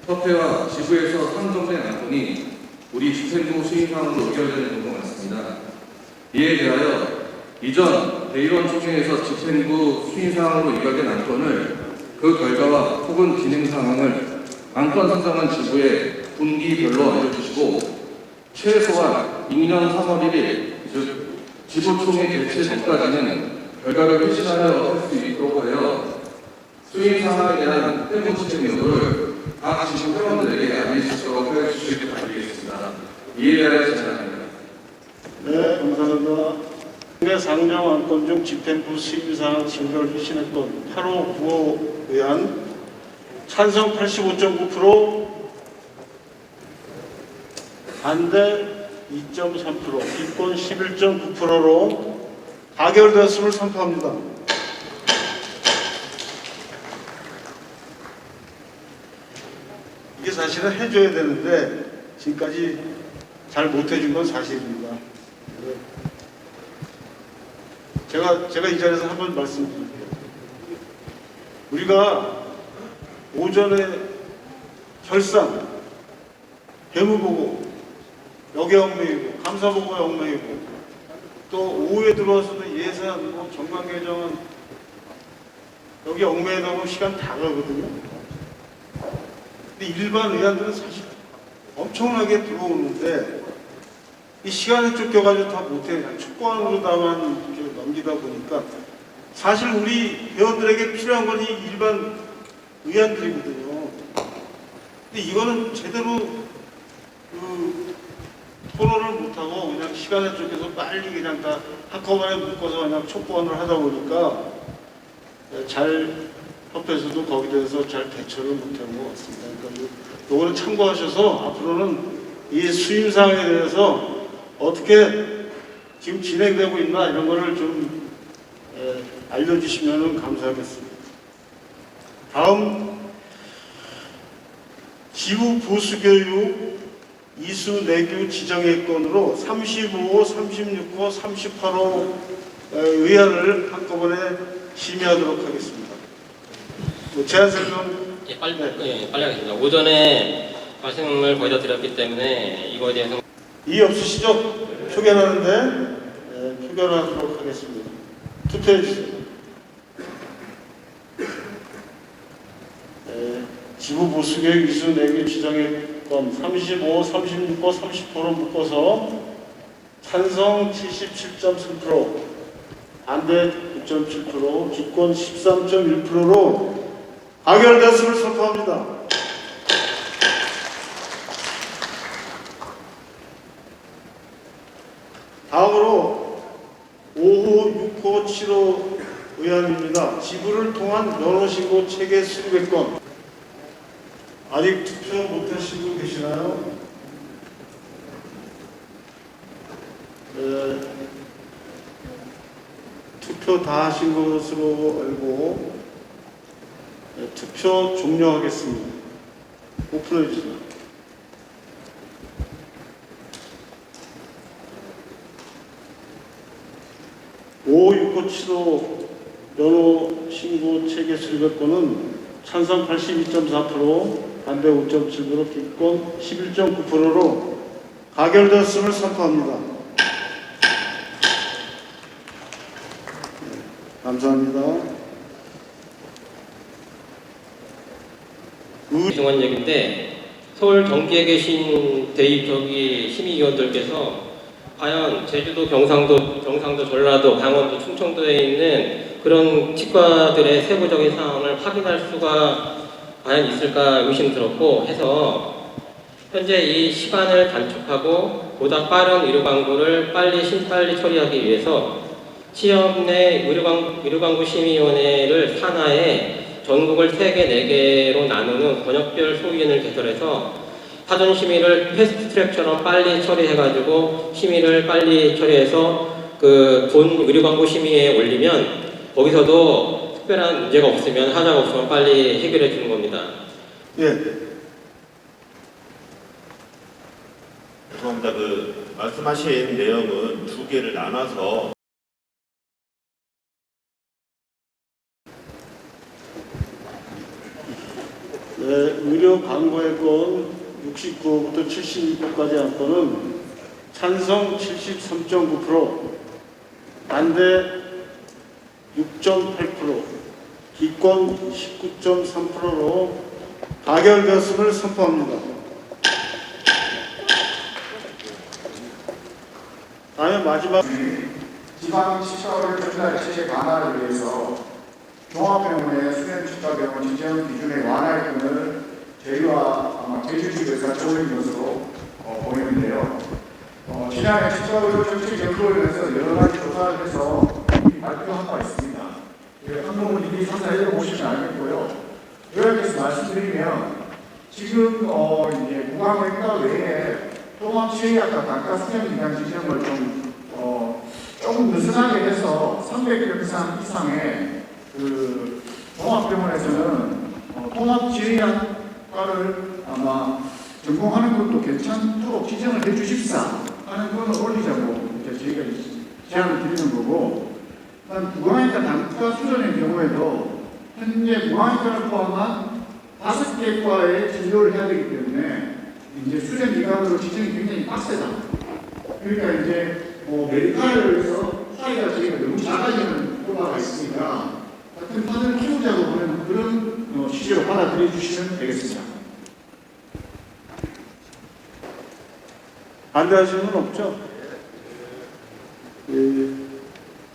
협회와 지부에서 상정된 안건이 우리 집행부 수행 사항으로 의결되는 경우가 많습니다. 이에 대하여 이전 대의원 총회에서 집행부 수행 사항으로 의결된 안건을 그 결과와 혹은 진행 사항을 안건 선정한 지부에 분기별로 알려주시고, 최소한 2년 3월 1일 즉 지부총회 개최 전까지는 결과를 회신하여 할 수 있도록 하여 수행 사항에 대한 회무 집행 여부를 각 지부 회원들에게 알릴 수 있도록 해주시길 바라겠습니다. 이에 대하여 제안합니다. 네, 감사합니다. 의 상정 안건 중 집행부 수임사항 진결 회신했던 8호 9호 의안 찬성 85.9%, 반대 2.3%, 기권 11.9%로 가결되었음을 선포합니다. 이게 사실은 해줘야 되는데 지금까지 잘 못해준 건 사실입니다. 제가 이 자리에서 한번 말씀드릴게요. 우리가 오전에 결산, 배무보고, 여기 얽매이고, 감사보고에 얽매이고, 또 오후에 들어와서도 예산, 정관개정은 여기 얽매이다 보면 시간 다 가거든요. 근데 일반 의안들은 사실 엄청나게 들어오는데 이 시간에 쫓겨가지고 다 못해. 그냥 축구안으로다만 이렇게 넘기다 보니까 사실 우리 회원들에게 필요한 건 이 일반 의안들이거든요. 근데 이거는 제대로 토론을 못하고 그냥 시간에 쫓겨서 빨리 그냥 다 한꺼번에 묶어서 그냥 촉구안을 하다 보니까 협회에서도 거기에 대해서 잘 대처를 못한 것 같습니다. 그러니까 요거는 참고하셔서 앞으로는 이 수임사항에 대해서 어떻게 지금 진행되고 있나 이런 거를 좀 알려주시면 감사하겠습니다. 다음 지부 보수교육 이수 내규 지정의 건으로 35호, 36호, 38호 의안을 한꺼번에 심의하도록 하겠습니다. 제안 설명. 예, 빨리 하겠습니다. 오전에 말씀을 거의 다 드렸기 때문에 이거에 대해서 이의 없으시죠? 표결하는데 표결하도록 하겠습니다. 투표해 주세요. 지부 보수교육 이수 내규 지정의 건 35, 36, 30%로 묶어서 찬성 77.3%, 반대 9.7%, 기권 13.1%로 가결됐음을 선포합니다. 다음으로 5호, 6호, 7호 의안입니다. 지부를 통한 면허신고 체계 수립의 건. 아직 투표 못하신 분 계시나요? 투표 다 하신 것으로 알고 투표 종료하겠습니다. 오픈해 주세요. 오, 6호, 7호 면허 신고 체계 수립의 건은 찬성 82.4%, 반대 5.7%, 기권 11.9%로 가결되었음을 선포합니다. 감사합니다. 중요한 얘기인데 서울 경기에 계신 대입 심의위원들께서 과연 제주도, 경상도, 전라도, 강원도, 충청도에 있는 그런 치과들의 세부적인 상황을 확인할 수가 과연 있을까 의심스럽고 해서 현재 이 시간을 단축하고 보다 빠른 의료 광고를 빨리 처리하기 위해서 취업 내 의료 광고 심의위원회를 산하에 전국을 3개, 4개로 나누는 권역별 소위원을 개설해서 사전 심의를 패스트트랙처럼 빨리 처리해가지고 심의를 빨리 처리해서 그 본 의료 광고 심의에 올리면 거기서도 특별한 문제가 없으면 하자가 없으면 빨리 해결해 주는 겁니다. 예. 죄송합니다. 말씀하신 내용은 2개를 나눠서 의료 광고의 건 69호부터 76호까지 한 건은 찬성 73.9%, 반대 6.8%, 기권 19.3%로 가결되었음을 선포합니다. 다음에 마지막 지방치과의료 전달 체계 강화를 위해서 종합병원의 수련치과병원 지정 기준의 완화의 건을 저희와 아마 제주지구에서 적어진 것으로 보이는데요. 지난해 치과의료 정책 연구를 해서 여러 가지 조사를 해서 발표한 바 있습니다. 한국은 이미 조사 읽어보시면 알겠고요. 요약해서 말씀드리면 지금 이제 구강외과 외에 통합지휘학과 단가 수렴 기간 지점을 조금 느슨하게 해서 300병상 이상의 그 종합병원에서는 통합지휘학과를 아마 전공하는 것도 괜찮도록 지정을 해 주십사 하는 건 올리자고 이제 저희가 제안을 드리는 거고, 무광외과 단가 수련의 경우에도 현재 무광외과를 포함한 5개 과에 진료를 해야 되기 때문에 이제 수련 기간으로 지정이 굉장히 빡세다. 그러니까 이제 메디칼에서 파이가 저희가 너무 작아지는 효과가 있으니까 같은 판을 키우자고 하는 그런 취지로 받아들여 주시면 되겠습니다. 반대하시는 분 없죠?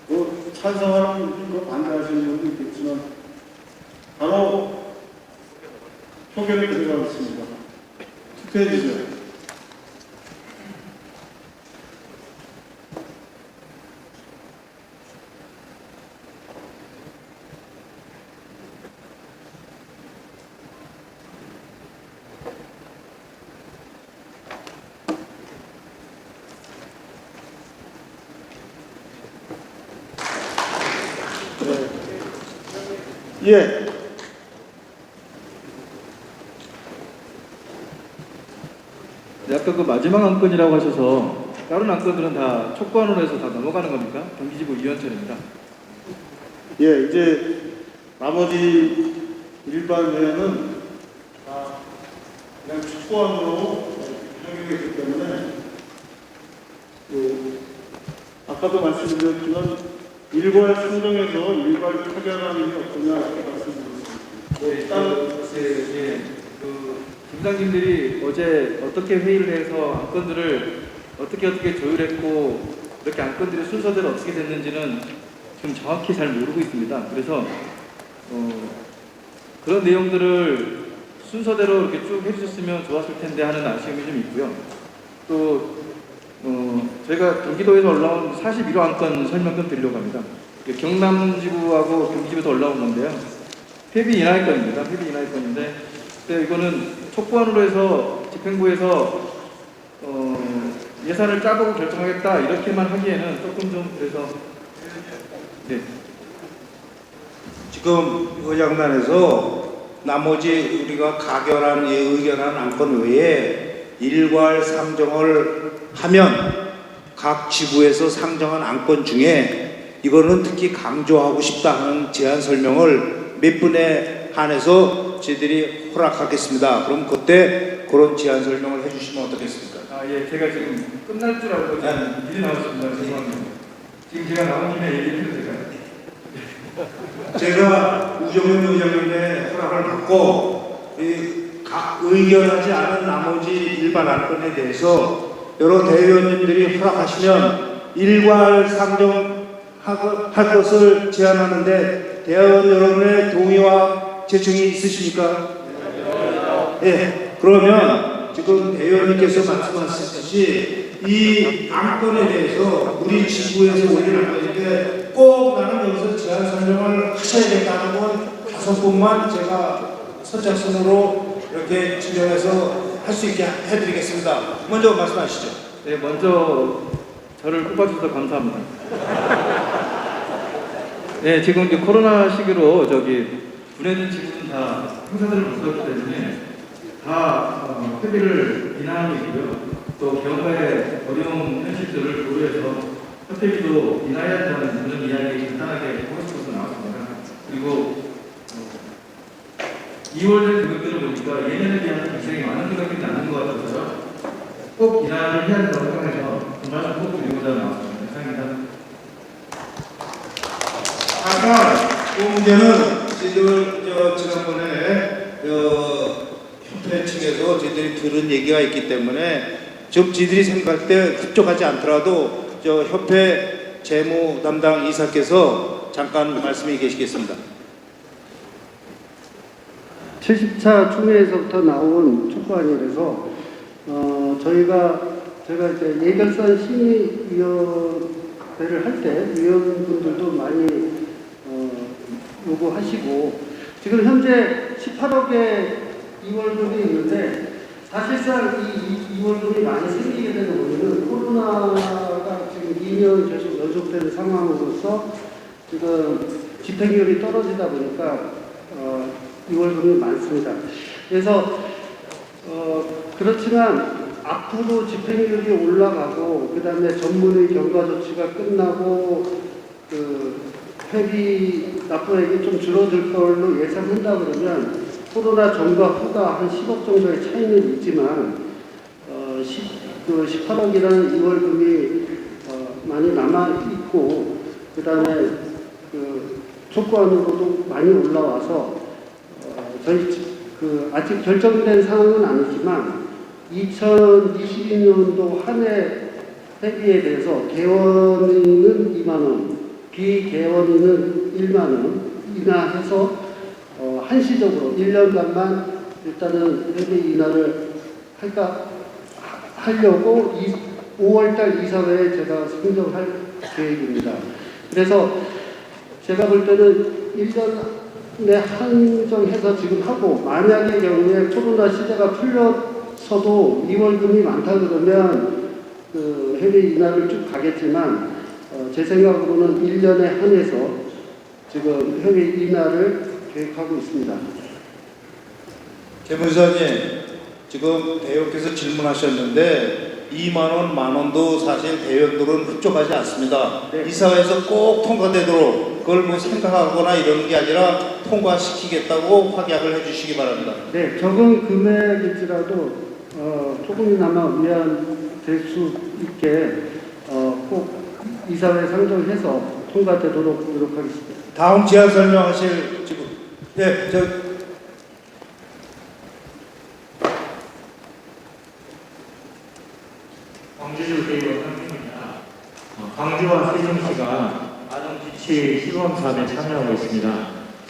뭐 찬성하는 분과 반대하시는 분도 있겠지만 바로 표결에 들어가겠습니다. 투표해 주세요. 예. 네, 아까 그 마지막 안건이라고 하셔서 다른 안건들은 다 촉구안으로 해서 다 넘어가는 겁니까? 경기지부 이현철입니다. 예, 이제 나머지 일반 외에는 다 그냥 촉구안으로 적용했기 때문에 아까도 말씀드렸지만 일괄 상정해서 일괄 타결하는 게 어떠냐 말씀드렸습니다. 김상님들이 어제 어떻게 회의를 해서 안건들을 어떻게 조율했고 이렇게 안건들의 순서대로 어떻게 됐는지는 좀 정확히 잘 모르고 있습니다. 그래서 그런 내용들을 순서대로 이렇게 쭉 해주셨으면 좋았을 텐데 하는 아쉬움이 좀 있고요. 또 저희가 경기도에서 올라온 41호 안건 설명 좀 드리려고 합니다. 경남지부하고 경기지부에서 올라온 건데요. 폐비 인하의 건입니다. 폐비 인하의 건인데 이거는 촉구안으로 해서 집행부에서 예산을 짜보고 결정하겠다 이렇게만 하기에는 조금 좀 그래서 네. 지금 의장단에서 나머지 우리가 가결한 의결한 안건 외에 일괄 상정을 하면 각 지부에서 상정한 안건 중에 이거는 특히 강조하고 싶다 하는 제안 설명을 몇 분에 한해서 저희들이 허락하겠습니다. 그럼 그때 그런 제안 설명을 해주시면 어떻겠습니까? 예, 제가 지금 끝날 줄 알고 미리 나왔습니다. 죄송합니다. 지금 제가 나온 김에 얘기해도 될까요? 제가 우정현 의장님의 허락을 받고 각 의결하지 않은 나머지 일반 안건에 대해서 여러 대의원님들이 허락하시면 일괄 상정할 것을 제안하는데 대의원 여러분의 동의와 제청이 있으십니까? 예. 그러면 지금 대의원님께서 말씀하셨듯이 이 안건에 대해서 우리 지부에서 올린 안건인데 꼭 나는 여기서 제안 설명을 하셔야 된다는 건 5분만 제가 선착순으로 이렇게 지정해서 할 수 있게 해드리겠습니다. 먼저 말씀하시죠. 네, 먼저 저를 뽑아주셔서 감사합니다. 네, 지금 이제 코로나 시기로 분해진 지부는 다 행사들을 못 하기 때문에 다 회비를 인하하고 있고요. 또 경과의 어려운 현실들을 고려해서 협회비도 인하해야 한다는 그런 이야기 간단하게 하고 싶어서 나왔습니다. 그리고 2월에 금액들을 보니까 예년에 비하면 굉장히 많은 금액이 나는 것 같아서요. 꼭 인하를 해야 한다고 생각해서 정말 꼭 드리고자 나왔습니다. 감사합니다. 아까 그 문제는 저희들 지난번에 협회 측에서 저희들이 들은 얘기가 있기 때문에 좀 저희들이 생각할 때 흡족하지 않더라도 협회 재무 담당 이사께서 잠깐 말씀해 계시겠습니다. 70차 추미에서부터 나온 촉구안이라서 제가 이제 예결산 심의위원회를 할 때 위원분들도 많이 요구하시고 지금 현재 18억의 2월분이 있는데 사실상 이 이월금이 많이 생기게 되는 원인은 코로나가 지금 2년 계속 연속되는 상황으로서 지금 집행률이 떨어지다 보니까 이월금이 많습니다. 그래서 그렇지만 앞으로 집행률이 올라가고 그 다음에 전문의 경과 조치가 끝나고 그 회비 납부액이 좀 줄어들 걸로 예상한다 그러면 코로나 전과 후가 한 10억 정도의 차이는 있지만 18억이라는 이월금이 많이 남아 있고 그 다음에 그 조건으로도 많이 올라와서 저희 아직 결정된 상황은 아니지만 2022년도 한 해 회비에 대해서 개원인은 2만 원, 비개원인은 1만 원 인하해서 한시적으로 1년간만 일단은 회비 인하를 하려고 5월달 이사회에 제가 상정할 계획입니다. 그래서 제가 볼 때는 1년에 한정해서 지금 하고 만약의 경우에 코로나 시대가 풀려서도 이월금이 많다 그러면 그 회비 인하를 쭉 가겠지만 제 생각으로는 1년에 한해서 지금 회비 인하를 계획하고 있습니다. 재무이사님, 지금 대표께서 질문하셨는데 2만 원, 만 원도 사실 대표들은 흡족하지 않습니다. 네. 이사회에서 꼭 통과되도록 그걸 뭐 생각하거나 이러는 게 아니라 통과시키겠다고 확약을 해주시기 바랍니다. 네, 적은 금액일지라도 조금이나마 위안될 수 있게 꼭 이사회 상정해서 통과되도록 노력하겠습니다. 다음 제안 설명하실 지금 광주시 대의원 황입니다. 광주와 세종시가 아동주치 시범 사업에 참여하고 있습니다.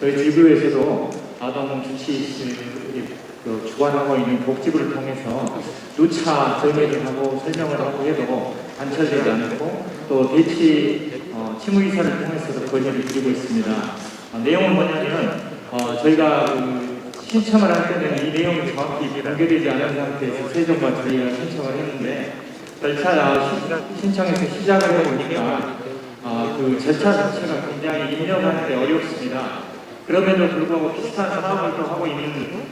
저희 지구에서도 아동주치 주관하고 있는 복지부를 통해서 누차 정의를 하고 설명을 하고 해도 관철되지 않고 또 대치 치무이사를 통해서도 건의를 드리고 있습니다. 내용은 뭐냐면 저희가 신청을 할 때는 이 내용이 정확히 공개되지 않은 상태에서 세종과 저희가 신청을 했는데 신청에서 시작을 해보니까 그 절차 자체가 굉장히 입력하는데 어렵습니다. 그럼에도 불구하고 비슷한 사업을 또 하고 있는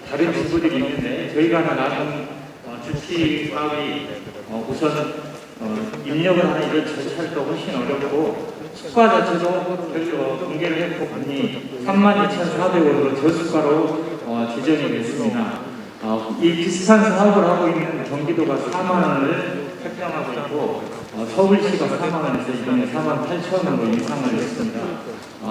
다른 지구들이 있는데 저희가 하는 아동 주치 사업이 우선 입력을 하는 이런 절차도 훨씬 어렵고 수가 자체도 별로 공개를 했고 보니 32,400원으로 저수가로 지정이 됐습니다. 이 비슷한 사업을 하고 있는 경기도가 4만 원을 획정하고 있고 서울시가 4만 원에서 이번에 48,000원으로 인상을 했습니다.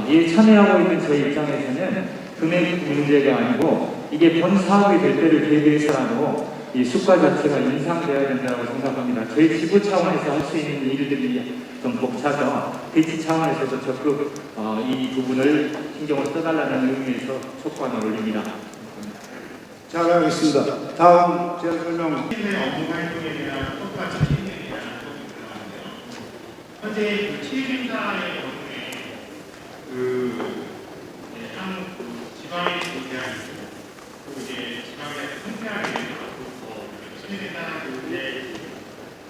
이 참여하고 있는 저희 입장에서는 금액 문제가 아니고 이게 본 사업이 될 때를 대비해서라도 이 수가 자체가 인상되어야 된다고 생각합니다. 저희 지구 차원에서 할 수 있는 일들이 좀 벅차서 대치 차원에서도 적극 이 부분을 신경을 써달라는 의미에서 촉구안을 올립니다. 잘 알겠습니다. 다음 제안 설명. 업무 활동에 대한 똑같은 책임에 대한 것이 들어가는데요. 현재 그 취임사의 경우에 한 지방의 대학이 있고 또 이제 지방의 선택하게 되는 앞으로서 취임사는 그의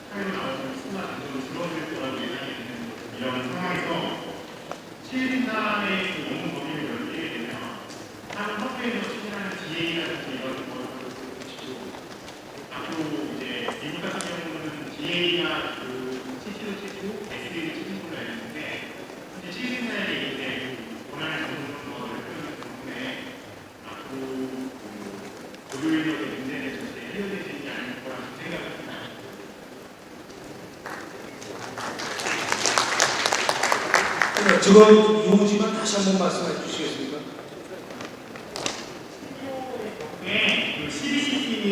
사회로 나오는 수가 점점 줄어들 거라고 예상이 되는 이런 상황에서 취임사의 업무 범위를 넓히게 되면 한 학교에서 추진하는 DA라든지 이런 것을 붙이고 앞으로 이제 미국 같은 경우는 DA나 CC도 치고 SD를 치는 걸로 알고 있는데 현재 취임사에 이제 권한을 잡는 거를 표현하기 때문에 앞으로 조교인력의 문제에 전체 해결되지 않을 거라고 생각합니다. 지금 요지만 다시 한번 말씀해 주시겠습니까? 그 CCTV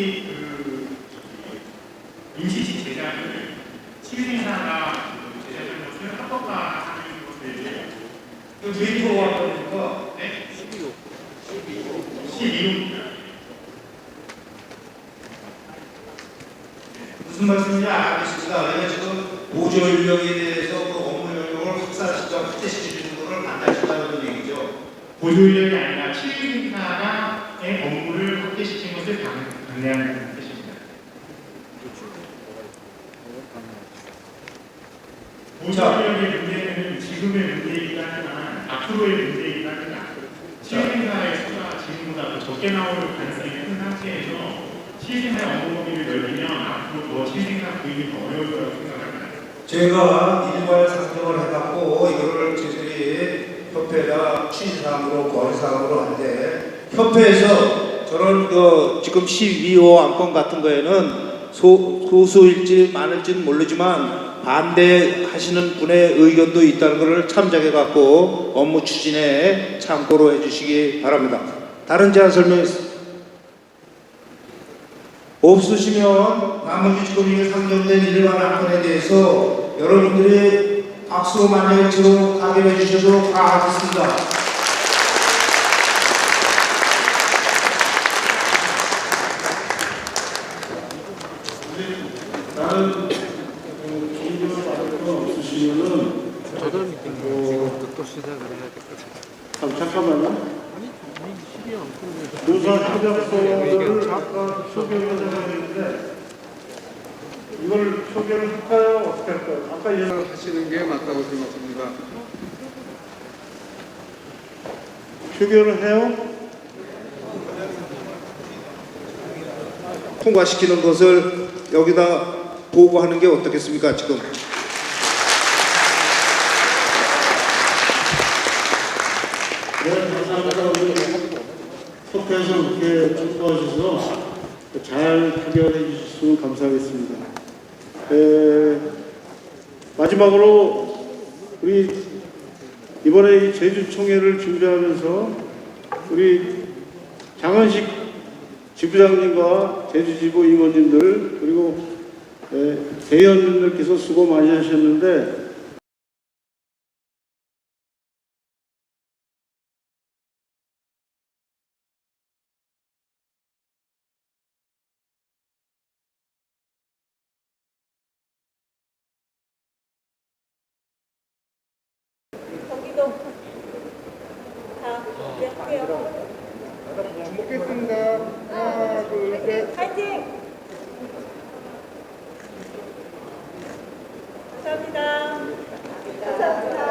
임시시 제작을 취임사가 제작하는 것을 합법화하는 것을 그 데이터가 보니까 네? 12호입니다. 무슨 말씀인지 알겠습니다. 우리가 지금 보조 인력에 대해서 그 업무 인력을 확대시키는 것을 반대하신다는 얘기죠. 보조 인력이 아니라 취임사의 업무를 확대시킨 것을 방해하는 것입니다. 보존력의 문제는 지금의 문제이긴 하지만 앞으로의 문제이긴 하지는 않고 시행사의 수가 지금보다 더 적게 나올 가능성이 큰 상태에서 시행사의 업무 범위를 넓히면 앞으로 더 시행사 구입이 더 어려울 거라고 생각합니다. 제가 일괄 상정을 해갖고 이거를 저희들이 협회에다 취지사항으로 거래사항으로 하는데 협회에서 저런 지금 12호 안건 같은 거에는 소수일지 많을지는 모르지만 반대하시는 분의 의견도 있다는 것을 참작해 갖고 업무 추진에 참고로 해주시기 바랍니다. 다른 제안 설명 없으시면 나머지 지금 이게 상정된 일반 안건에 대해서 여러분들이 박수 만장일치로 가결해 주셔도 하겠습니다. 다른 종교를 받을 거 없으시면은 잠깐만요. 노사 협약서를 잠깐 소개를 해야 되는데 이걸 소개를 할까요? 어떻게 할까요? 아까 하시는 게 맞다고 생각합니다. 표결을 해요? 통과시키는 것을 여기다 보고하는 게 어떻겠습니까? 지금 네, 감사합니다. 협회에서 이렇게 참고하셔서 잘 표결해 주셨으면 감사하겠습니다. 마지막으로 우리 이번에 이 제주총회를 준비하면서 우리 장은식 지부장님과 제주지부 임원님들 그리고 대의원님들께서 수고 많이 하셨는데 먹겠습니다. 하나, 둘, 셋. 파이팅! 감사합니다. 감사합니다.